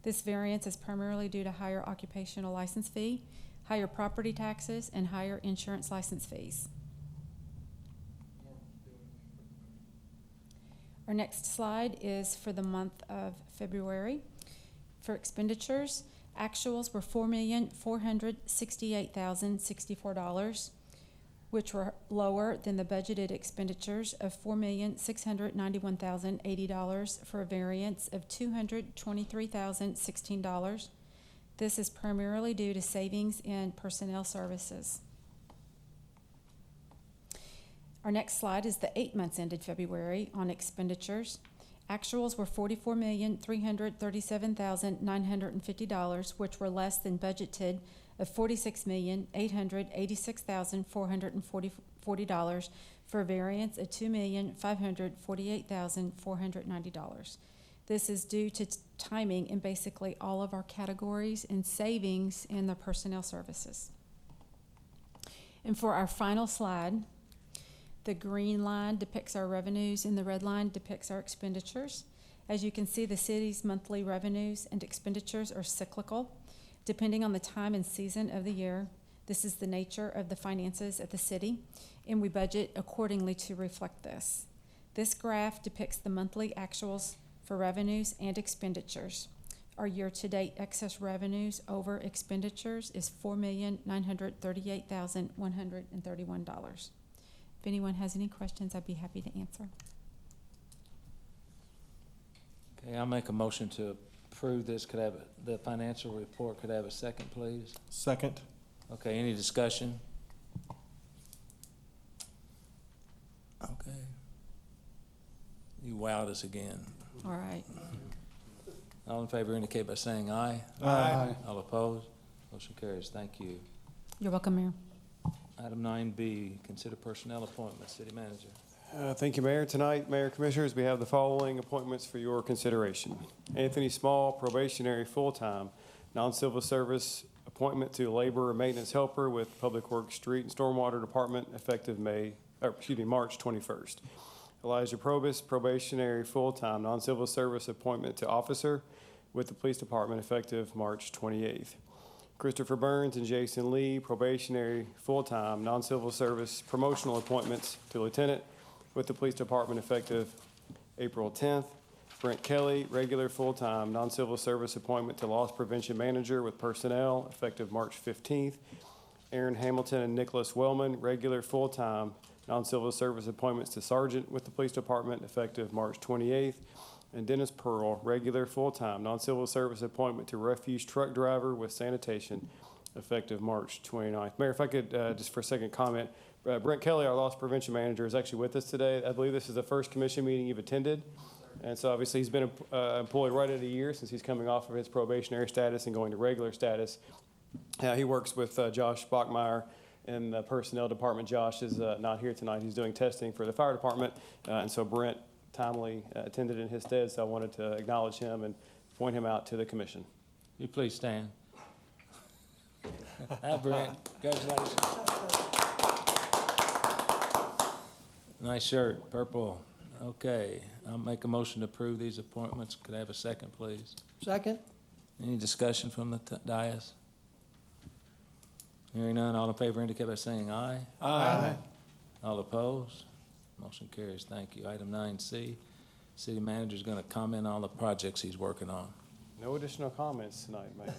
This variance is primarily due to higher occupational license fee, higher property taxes, and higher insurance license fees. Our next slide is for the month of February. For expenditures, actuals were $4,468,064, which were lower than the budgeted expenditures of $4,691,080 for a variance of $223,016. This is primarily due to savings in personnel services. Our next slide is the 8 months ended February on expenditures. Actuals were $44,337,950, which were less than budgeted of $46,886,440 for a variance of $2,548,490. This is due to timing in basically all of our categories and savings in the personnel services. And for our final slide, The green line depicts our revenues and the red line depicts our expenditures. As you can see, the city's monthly revenues and expenditures are cyclical, depending on the time and season of the year. This is the nature of the finances at the city, and we budget accordingly to reflect this. This graph depicts the monthly actuals for revenues and expenditures. Our year-to-date excess revenues over expenditures is $4,938,131. If anyone has any questions, I'd be happy to answer. Okay, I'll make a motion to approve this. Could I have the financial report? Could I have a second, please? Second. Okay, any discussion? Okay. You wowed us again. All right. All in favor indicate by saying aye. Aye. All opposed? Motion carries. Thank you. You're welcome, Mayor. Item 9B, consider personnel appointments. City Manager. Thank you, Mayor. Tonight, Mayor Commissioners, we have the following appointments for your consideration. Anthony Small, probationary, full-time, non-civil service appointment to laborer maintenance helper with Public Works Street and Stormwater Department effective March 21st. Elijah Probus, probationary, full-time, non-civil service appointment to officer with the Police Department effective March 28th. Christopher Burns and Jason Lee, probationary, full-time, non-civil service promotional appointments to lieutenant with the Police Department effective April 10th. Brent Kelly, regular, full-time, non-civil service appointment to loss prevention manager with personnel effective March 15th. Aaron Hamilton and Nicholas Wellman, regular, full-time, non-civil service appointments to sergeant with the Police Department effective March 28th. And Dennis Pearl, regular, full-time, non-civil service appointment to refuse truck driver with sanitation effective March 29th. Mayor, if I could just for a second comment, Brent Kelly, our loss prevention manager, is actually with us today. I believe this is the first commission meeting you've attended. And so obviously he's been employed right at a year since he's coming off of his probationary status and going to regular status. He works with Josh Bachmeyer in the personnel department. Josh is not here tonight. He's doing testing for the fire department. And so Brent timely attended in his stead, so I wanted to acknowledge him and point him out to the commission. You please stand. Hi, Brent. Congratulations. Nice shirt, purple. Okay, I'll make a motion to approve these appointments. Could I have a second, please? Second? Any discussion from the dais? Hearing none, all in favor indicate by saying aye. Aye. All opposed? Motion carries. Thank you. Item 9C, city manager's going to comment on the projects he's working on. No additional comments tonight, Mayor.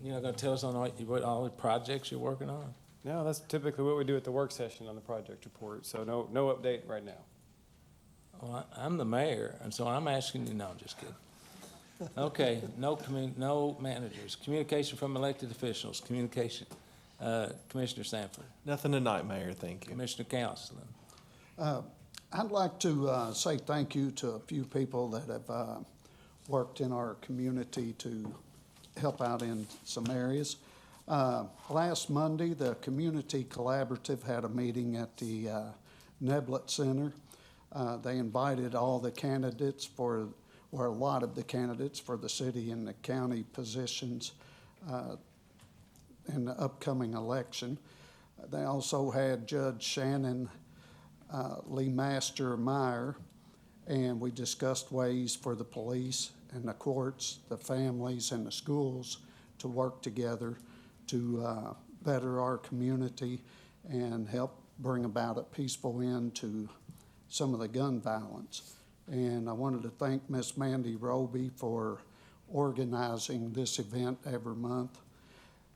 You're not going to tell us on what all the projects you're working on? No, that's typically what we do at the work session on the project report, so no update right now. Well, I'm the mayor, and so I'm asking you, no, I'm just kidding. Okay, no managers. Communication from elected officials. Communication. Commissioner Sanford. Nothing tonight, Mayor. Thank you. Commissioner Counseling. I'd like to say thank you to a few people that have worked in our community to help out in some areas. Last Monday, the Community Collaborative had a meeting at the Neblett Center. They invited all the candidates or a lot of the candidates for the city and the county positions in the upcoming election. They also had Judge Shannon Lee Master Meyer, and we discussed ways for the police and the courts, the families, and the schools to work together to better our community and help bring about a peaceful end to some of the gun violence. And I wanted to thank Miss Mandy Roby for organizing this event every month.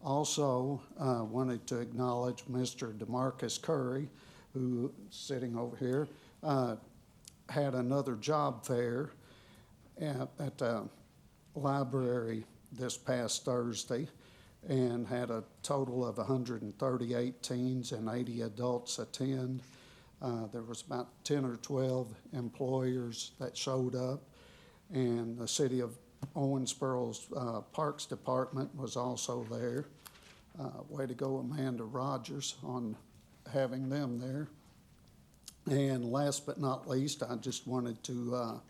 Also, wanted to acknowledge Mr. DeMarcus Curry, who, sitting over here, had another job fair at the library this past Thursday and had a total of 138 teens and 80 adults attend. There was about 10 or 12 employers that showed up, and the city of Owensboro's Parks Department was also there. Way to go, Amanda Rogers, on having them there. And last but not least, I just wanted to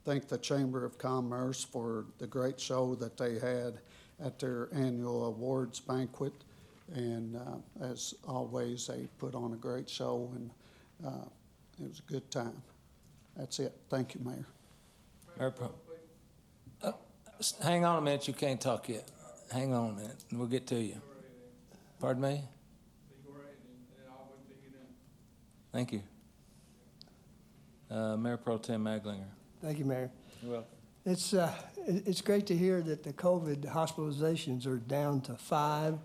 thank the Chamber of Commerce for the great show that they had at their annual awards banquet. And as always, they put on a great show, and It was a good time. That's it. Thank you, Mayor. Mayor Pro. Hang on a minute, you can't talk yet. Hang on a minute, and we'll get to you. Pardon me? Thank you. Mayor Pro Tem Maglinger. Thank you, Mayor. You're welcome. It's great to hear that the COVID hospitalizations are down to 5.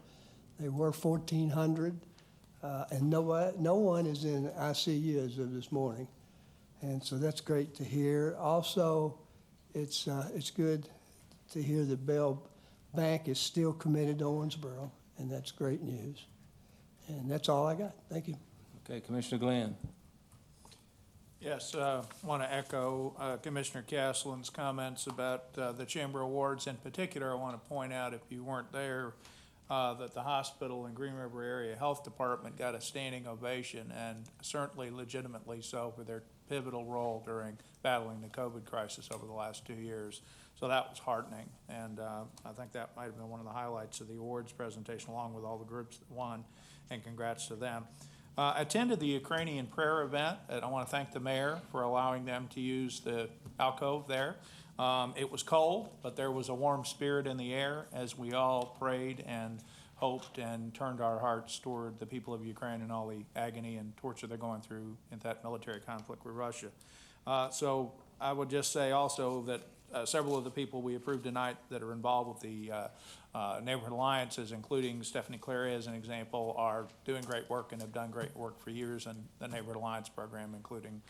They were 1,400, and no one is in ICU as of this morning, and so that's great to hear. Also, it's good to hear that Bell Bank is still committed to Owensboro, and that's great news. And that's all I got. Thank you. Okay, Commissioner Glenn. Yes, want to echo Commissioner Castleton's comments about the Chamber Awards. In particular, I want to point out, if you weren't there, that the hospital and Green River Area Health Department got a standing ovation, and certainly legitimately so, for their pivotal role during battling the COVID crisis over the last 2 years. So that was heartening, and I think that might have been one of the highlights of the awards presentation, along with all the groups that won, and congrats to them. Attended the Ukrainian prayer event, and I want to thank the mayor for allowing them to use the alcove there. It was cold, but there was a warm spirit in the air as we all prayed and hoped and turned our hearts toward the people of Ukraine and all the agony and torture they're going through in that military conflict with Russia. So I would just say also that several of the people we approved tonight that are involved with the neighborhood alliances, including Stephanie Clary as an example, are doing great work and have done great work for years in the neighborhood alliance program, including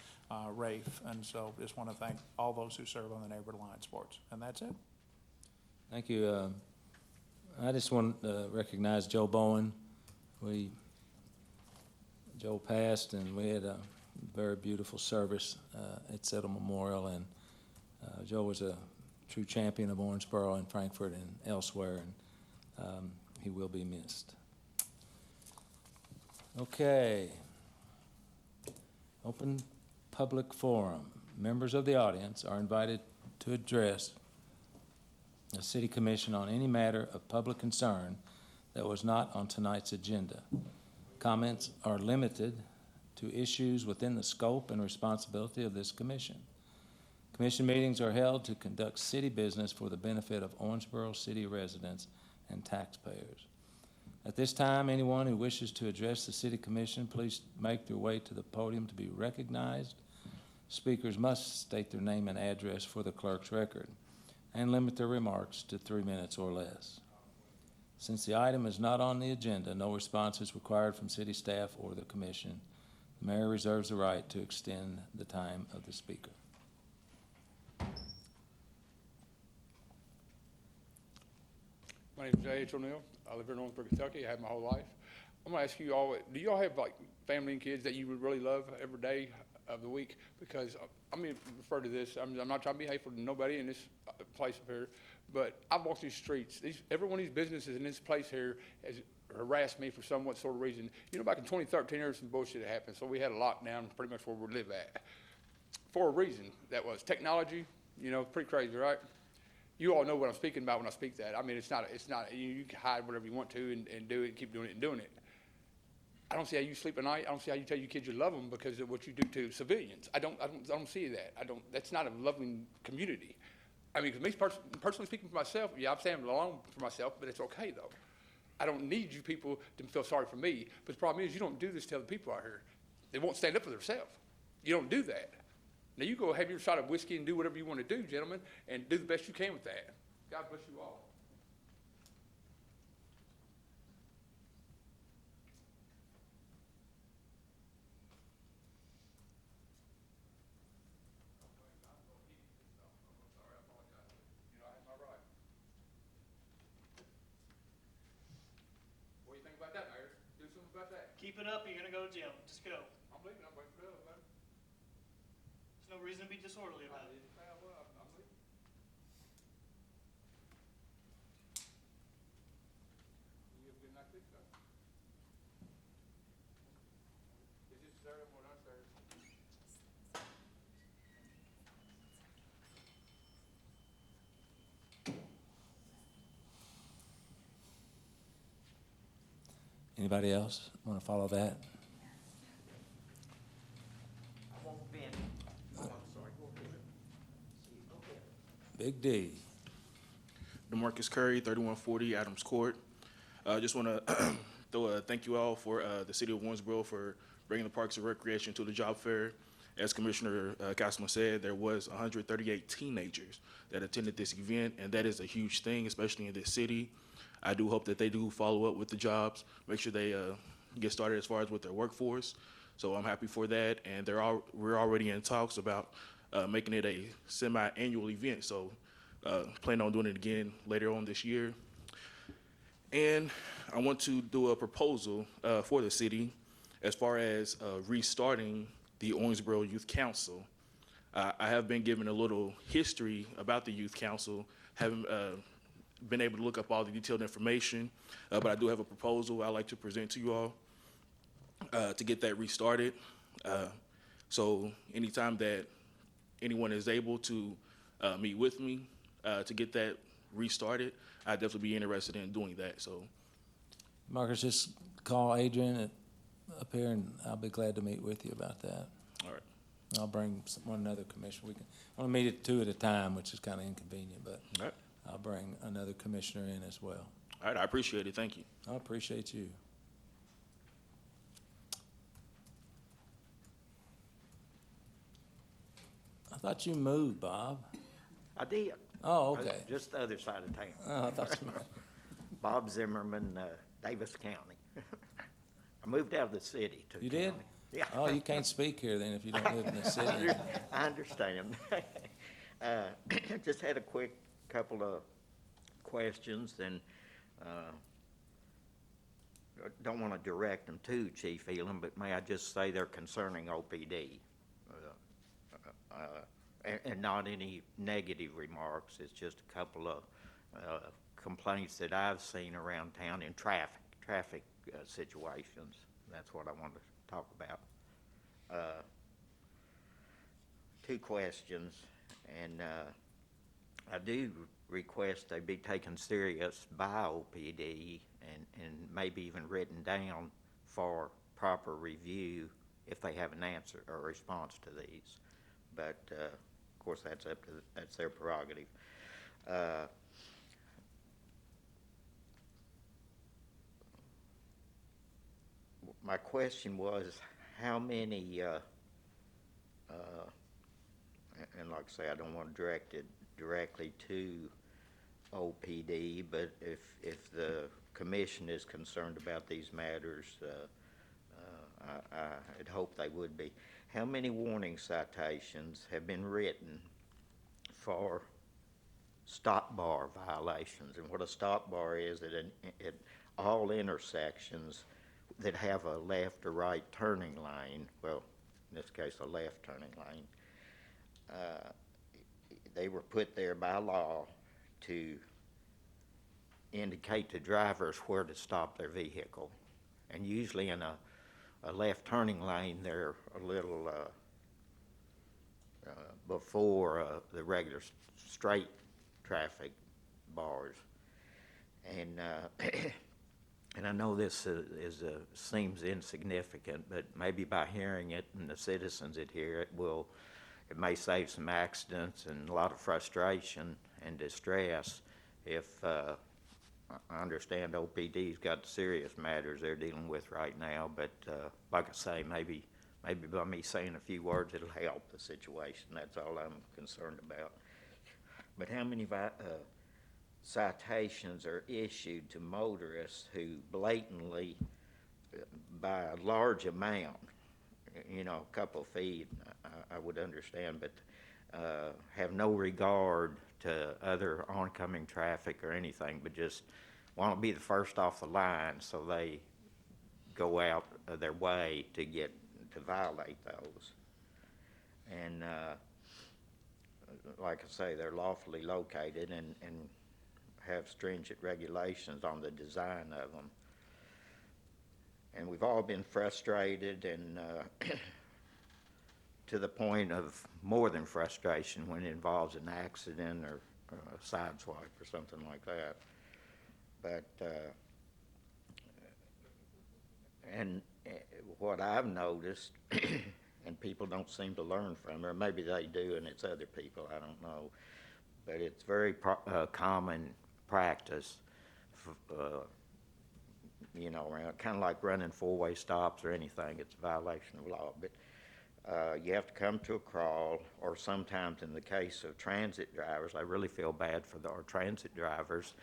Rafe. And so just want to thank all those who serve on the neighborhood alliance boards. And that's it. Thank you. I just want to recognize Joe Bowen. Joe passed, and we had a very beautiful service at Settle Memorial, and Joe was a true champion of Orangeboro and Frankfort and elsewhere, and he will be missed. Okay. Open public forum. Members of the audience are invited to address the City Commission on any matter of public concern that was not on tonight's agenda. Comments are limited to issues within the scope and responsibility of this commission. Commission meetings are held to conduct city business for the benefit of Orangeboro city residents and taxpayers. At this time, anyone who wishes to address the City Commission, please make their way to the podium to be recognized. Speakers must state their name and address for the clerk's record and limit their remarks to 3 minutes or less. Since the item is not on the agenda, no response is required from city staff or the commission. The mayor reserves the right to extend the time of the speaker. My name is J.H. O'Neill. I live here in Owensboro, Kentucky. I have my whole life. I'm going to ask you all, do you all have like family and kids that you would really love every day of the week? Because I'm going to refer to this. I'm not trying to be hateful to nobody in this place up here, but I've walked these streets. Every one of these businesses in this place here has harassed me for some sort of reason. You know, back in 2013, there was some bullshit that happened, so we had a lockdown pretty much where we live at. For a reason, that was technology, you know, pretty crazy, right? You all know what I'm speaking about when I speak that. I mean, it's not, you can hide whatever you want to and do it, keep doing it and doing it. I don't see how you sleep at night. I don't see how you tell your kids you love them because of what you do to civilians. I don't see that. That's not a loving community. I mean, me personally speaking for myself, yeah, I'm standing alone for myself, but it's okay though. I don't need you people to feel sorry for me, but the problem is you don't do this to other people out here. They won't stand up for themselves. You don't do that. Now you go have your shot of whiskey and do whatever you want to do, gentlemen, and do the best you can with that. God bless you all. What do you think about that, Mayor? Do something about that. Keep it up, you're gonna go to jail. Just go. I'm leaving. I'm waiting for the other. There's no reason to be disorderly about it. I'm leaving. You have a good night, too, sir. Is this Saturday or not Saturday? Anybody else want to follow that? Big D. DeMarcus Curry, 3140 Adams Court. Just want to throw a thank you all for the city of Orangeboro for bringing the Parks and Recreation to the job fair. As Commissioner Castleman said, there was 138 teenagers that attended this event, and that is a huge thing, especially in this city. I do hope that they do follow up with the jobs, make sure they get started as far as with their workforce. So I'm happy for that, and we're already in talks about making it a semi-annual event. So plan on doing it again later on this year. And I want to do a proposal for the city as far as restarting the Orangeboro Youth Council. I have been given a little history about the Youth Council, haven't been able to look up all the detailed information, but I do have a proposal I'd like to present to you all to get that restarted. So anytime that anyone is able to meet with me to get that restarted, I'd definitely be interested in doing that. So, Marcus, just call Adrian up here, and I'll be glad to meet with you about that. all right. I'll bring one other commissioner. I want to meet at 2 at a time, which is kind of inconvenient, but All right. I'll bring another commissioner in as well. All right, I appreciate it. Thank you. I appreciate you. I thought you moved, Bob. I did. Oh, okay. Just the other side of town. Oh, I thought you meant. Bob Zimmerman, Davis County. I moved out of the city to You did? county. Yeah. Oh, you can't speak here then if you don't live in the city. I understand. Just had a quick couple of questions, and don't want to direct them to Chief Elam, but may I just say they're concerning OPD? And not any negative remarks. It's just a couple of complaints that I've seen around town in traffic situations. That's what I wanted to talk about. Two questions, and I do request they be taken serious by OPD and maybe even written down for proper review if they have an answer or response to these. But of course, that's their prerogative. My question was, how many? And like I say, I don't want to direct it directly to OPD, but if the commission is concerned about these matters, I'd hope they would be. How many warning citations have been written for stop bar violations? And what a stop bar is, at all intersections that have a left or right turning lane, well, in this case, a left turning lane, they were put there by law to indicate to drivers where to stop their vehicle. And usually in a left turning lane, they're a little before the regular straight traffic bars. And and I know this seems insignificant, but maybe by hearing it and the citizens that hear it it may save some accidents and a lot of frustration and distress if I understand OPD's got serious matters they're dealing with right now, but like I say, maybe by me saying a few words it'll help the situation. That's all I'm concerned about. But how many citations are issued to motorists who blatantly, by a large amount, a couple of feet, I would understand, but have no regard to other oncoming traffic or anything, but just want to be the first off the line, so they go out of their way to violate those. And like I say, they're lawfully located and have stringent regulations on the design of them. And we've all been frustrated and to the point of more than frustration when it involves an accident or a side swipe or something like that. But and what I've noticed, and people don't seem to learn from it, or maybe they do and it's other people, I don't know, but it's very common practice, you know, around, kind of like running four-way stops or anything. It's a violation of law, but you have to come to a crawl, or sometimes in the case of transit drivers, I really feel bad for our transit drivers.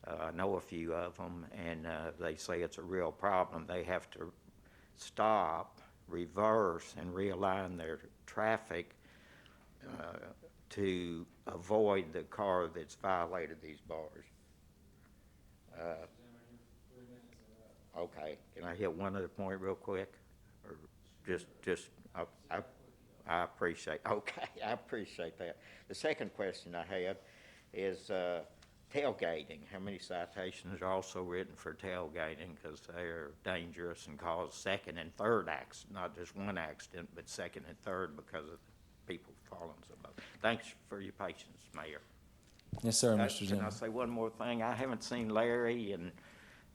I know a few of them, and they say it's a real problem. They have to stop, reverse, and realign their traffic to avoid the car that's violated these bars. Okay, can I hit one other point real quick? Or I appreciate, okay, I appreciate that. The second question I had is tailgating. How many citations are also written for tailgating, because they are dangerous and cause second and third accidents, not just one accident, but second and third because of people falling so low. Thanks for your patience, Mayor. Yes, sir, Mr. Can I Zimmerman. say one more thing? I haven't seen Larry in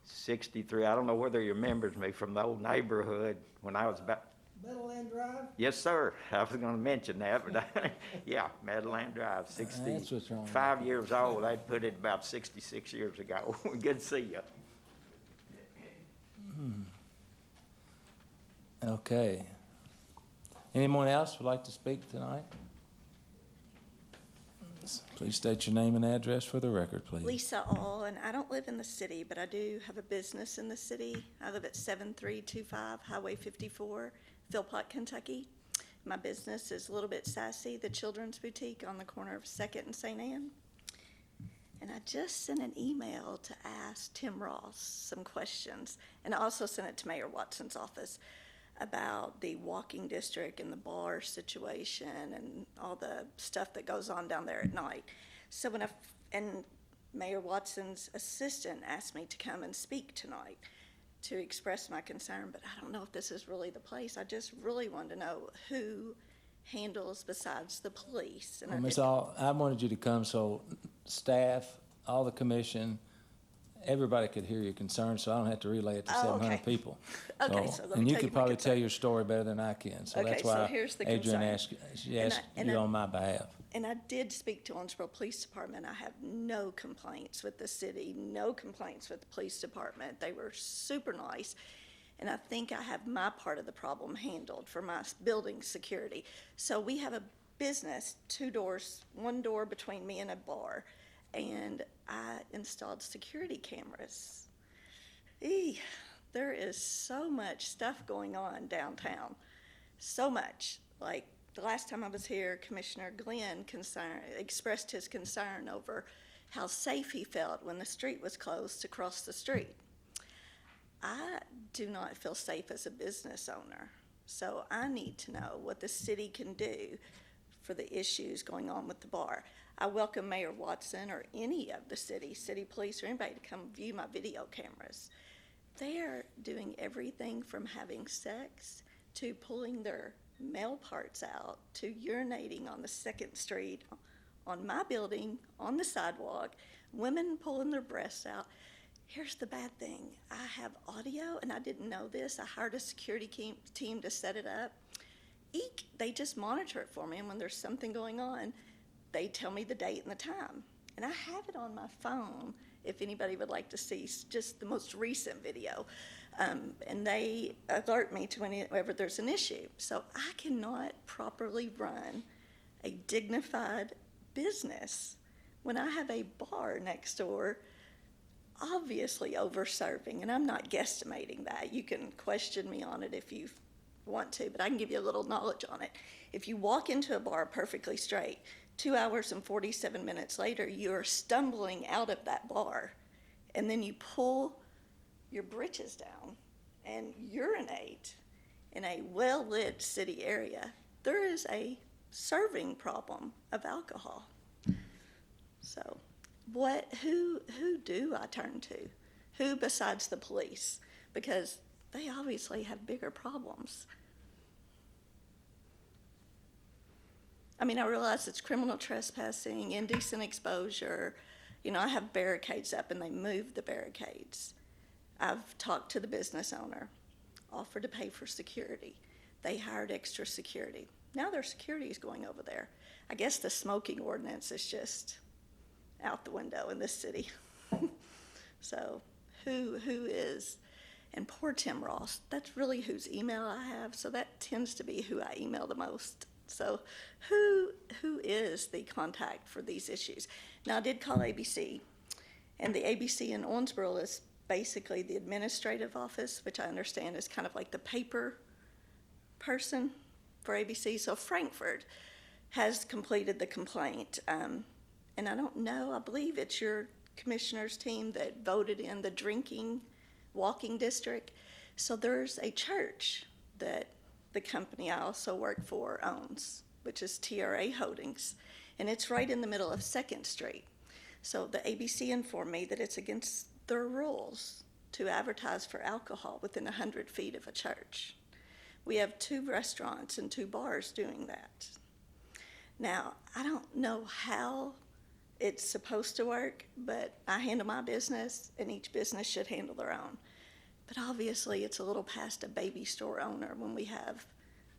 63. I don't know whether he remembers me from the old neighborhood when I was about. Meadowland Drive? Yes, sir. I was going to mention that, but yeah, Meadowland Drive, That's what's wrong with 65 years old. They put it about 66 years ago. Good to see you. Okay. Anyone else would like to speak tonight? Please state your name and address for the record, please. Lisa All, and I don't live in the city, but I do have a business in the city. I live at 7325 Highway 54, Philpott, Kentucky. My business is a little bit sassy, the Children's Boutique on the corner of 2nd and St. Anne. And I just sent an email to ask Tim Ross some questions, and I also sent it to Mayor Watson's office about the walking district and the bar situation and all the stuff that goes on down there at night. So and Mayor Watson's assistant asked me to come and speak tonight to express my concern, but I don't know if this is really the place. I just really wanted to know who handles besides the police. And Well, I Ms. did- All, I wanted you to come so staff, all the commission, everybody could hear your concern, so I don't have to relay it to Oh, 700 okay. people. Okay, so let me And you tell could you my probably concern. tell your story better than I can, so Okay, that's so why here's the Adrian concern. she And asked I- you on my behalf. And I did speak to Orangeboro Police Department. I have no complaints with the city, no complaints with the police department. They were super nice. And I think I have my part of the problem handled for my building security. So we have a business, 2 doors, 1 door between me and a bar. And I installed security cameras. There is so much stuff going on downtown. So much. Like, the last time I was here, Commissioner Glenn expressed his concern over how safe he felt when the street was closed to cross the street. I do not feel safe as a business owner, so I need to know what the city can do for the issues going on with the bar. I welcome Mayor Watson or any of the city police, or anybody to come view my video cameras. They are doing everything from having sex to pulling their male parts out to urinating on the 2nd Street, on my building, on the sidewalk, women pulling their breasts out. Here's the bad thing. I have audio, and I didn't know this. I hired a security team to set it up. They just monitor it for me, and when there's something going on, they tell me the date and the time. And I have it on my phone if anybody would like to see just the most recent video. And they alert me to whenever there's an issue. So I cannot properly run a dignified business when I have a bar next door, obviously over-serving, and I'm not guesstimating that. You can question me on it if you want to, but I can give you a little knowledge on it. If you walk into a bar perfectly straight, 2 hours and 47 minutes later, you're stumbling out of that bar, and then you pull your britches down and urinate in a well-lit city area, there is a serving problem of alcohol. So who do I turn to? Who besides the police? Because they obviously have bigger problems. I mean, I realize it's criminal trespassing, indecent exposure. You know, I have barricades up and they moved the barricades. I've talked to the business owner, offered to pay for security. They hired extra security. Now their security is going over there. I guess the smoking ordinance is just out the window in this city. So who is, and poor Tim Ross, that's really whose email I have, so that tends to be who I email the most. So who is the contact for these issues? Now, I did call ABC, and the ABC in Owensboro is basically the administrative office, which I understand is kind of like the paper person for ABC. So Frankfurt has completed the complaint, and I don't know, I believe it's your commissioner's team that voted in the drinking walking district. So there's a church that the company I also work for owns, which is TRA Holdings, and it's right in the middle of 2nd Street. So the ABC informed me that it's against their rules to advertise for alcohol within 100 feet of a church. We have 2 restaurants and 2 bars doing that. Now, I don't know how it's supposed to work, but I handle my business, and each business should handle their own. But obviously, it's a little past a baby store owner when we have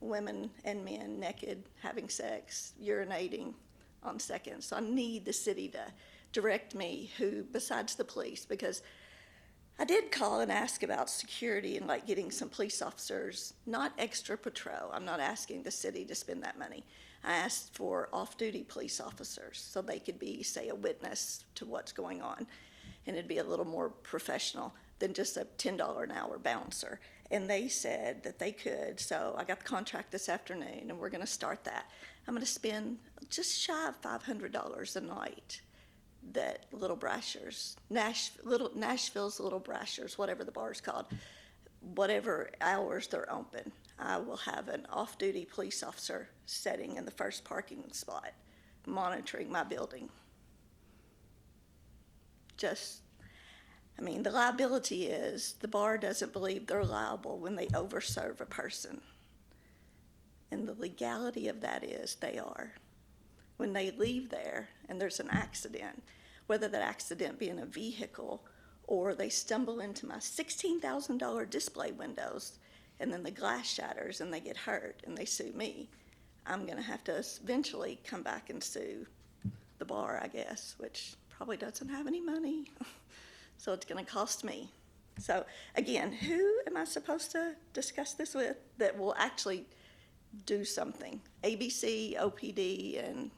women and men naked, having sex, urinating on 2nd. So I need the city to direct me who, besides the police, because I did call and ask about security and like getting some police officers, not extra patrol. I'm not asking the city to spend that money. I asked for off-duty police officers so they could be, say, a witness to what's going on, and it'd be a little more professional than just a $10 an hour bouncer. And they said that they could, so I got the contract this afternoon, and we're gonna start that. I'm gonna spend just shy of $500 a night that Little Brashers, Nashville's Little Brashers, whatever the bar's called, whatever hours they're open, I will have an off-duty police officer sitting in the first parking spot, monitoring my building. The liability is the bar doesn't believe they're liable when they overserve a person. And the legality of that is they are. When they leave there and there's an accident, whether that accident be in a vehicle or they stumble into my $16,000 display windows and then the glass shatters and they get hurt and they sue me, I'm gonna have to eventually come back and sue the bar, I guess, which probably doesn't have any money. So it's gonna cost me. So again, who am I supposed to discuss this with that will actually do something? ABC, OPD, and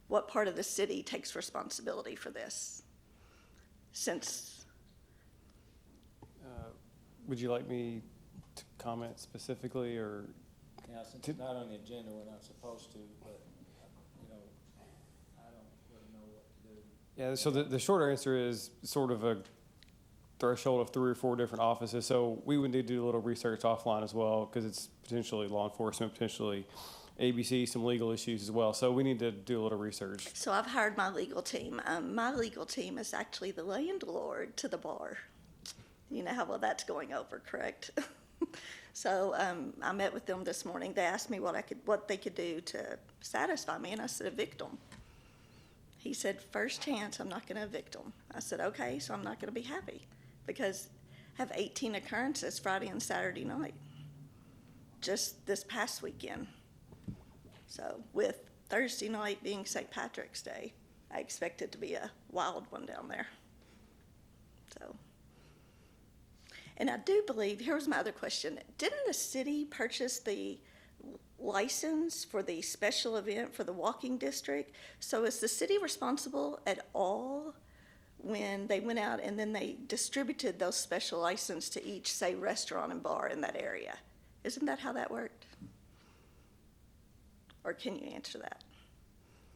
what part of the city takes responsibility for this? Would you like me to comment specifically, or? Yeah, since it's not on the agenda, we're not supposed to, but, I don't really know what to do. Yeah, so the short answer is sort of a threshold of 3 or 4 different offices. So we would need to do a little research offline as well, because it's potentially law enforcement, potentially ABC, some legal issues as well. So we need to do a little research. So I've hired my legal team. My legal team is actually the landlord to the bar. You know how well that's going over, correct? So I met with them this morning. They asked me what they could do to satisfy me, and I said, evict them. He said, first chance, I'm not going to evict them. I said, okay, so I'm not going to be happy, because I have 18 occurrences Friday and Saturday night, just this past weekend. So with Thursday night being St. Patrick's Day, I expect it to be a wild one down there. So, and I do believe, here's my other question. Didn't the city purchase the license for the special event for the walking district? So is the city responsible at all when they went out and then they distributed those special licenses to each, say, restaurant and bar in that area? Isn't that how that worked? Or can you answer that?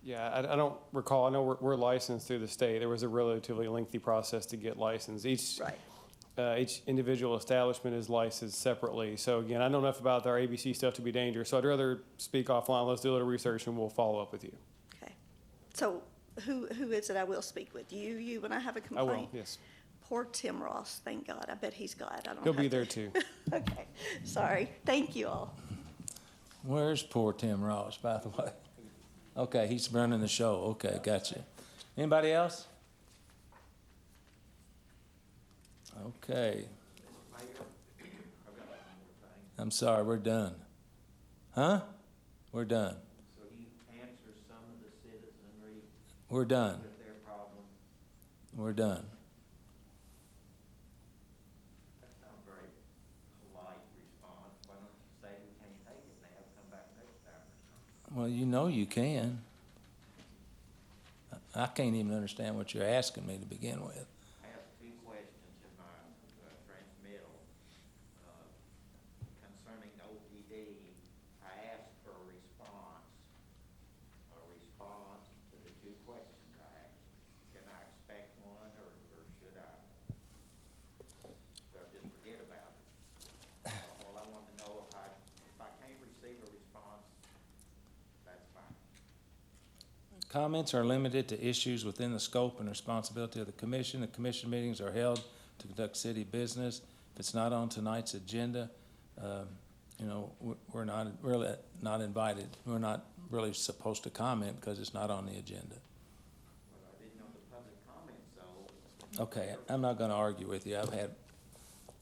Yeah, I don't recall. I know we're licensed through the state. There was a relatively lengthy process to get licensed. Each individual establishment is licensed separately. So again, I know enough about our ABC stuff to be dangerous. So I'd rather speak offline. Let's do a little research and we'll follow up with you. Okay. So who is it I will speak with? You when I have a complaint? I will, yes. Poor Tim Ross. Thank God. I bet he's glad I don't He'll have be to. there too. Okay. Sorry. Thank you all. Where's poor Tim Ross, by the way? Okay, he's running the show. Okay, gotcha. Anybody else? Okay. I'm sorry, we're done. Huh? We're done. So you answer some of the citizenry We're done. with their problem We're done. That's not a very polite response. Why don't you say we can't take it and they have to come back next time or something? Well, you know you can. I can't even understand what you're asking me to begin with. I have two questions in my transmittal. Concerning OPD, I asked for a response to the two questions I asked. Can I expect one, or should I just forget about it? All I want to know, if I can't receive a response, that's fine. Comments are limited to issues within the scope and responsibility of the commission. The commission meetings are held to conduct city business. If it's not on tonight's agenda, we're not really not invited. We're not really supposed to comment because it's not on the agenda. Well, I didn't know the public comments, so. Okay, I'm not gonna argue with you.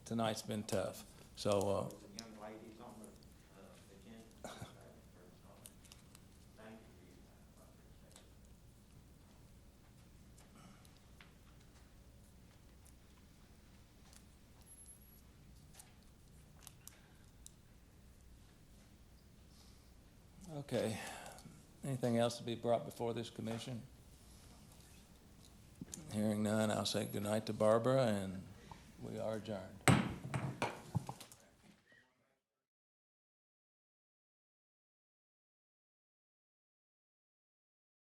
Tonight's been tough. So, Young ladies on the agenda. Thank you for your time. I appreciate it. okay. Anything else to be brought before this commission? Hearing none, I'll say goodnight to Barbara, and we are adjourned.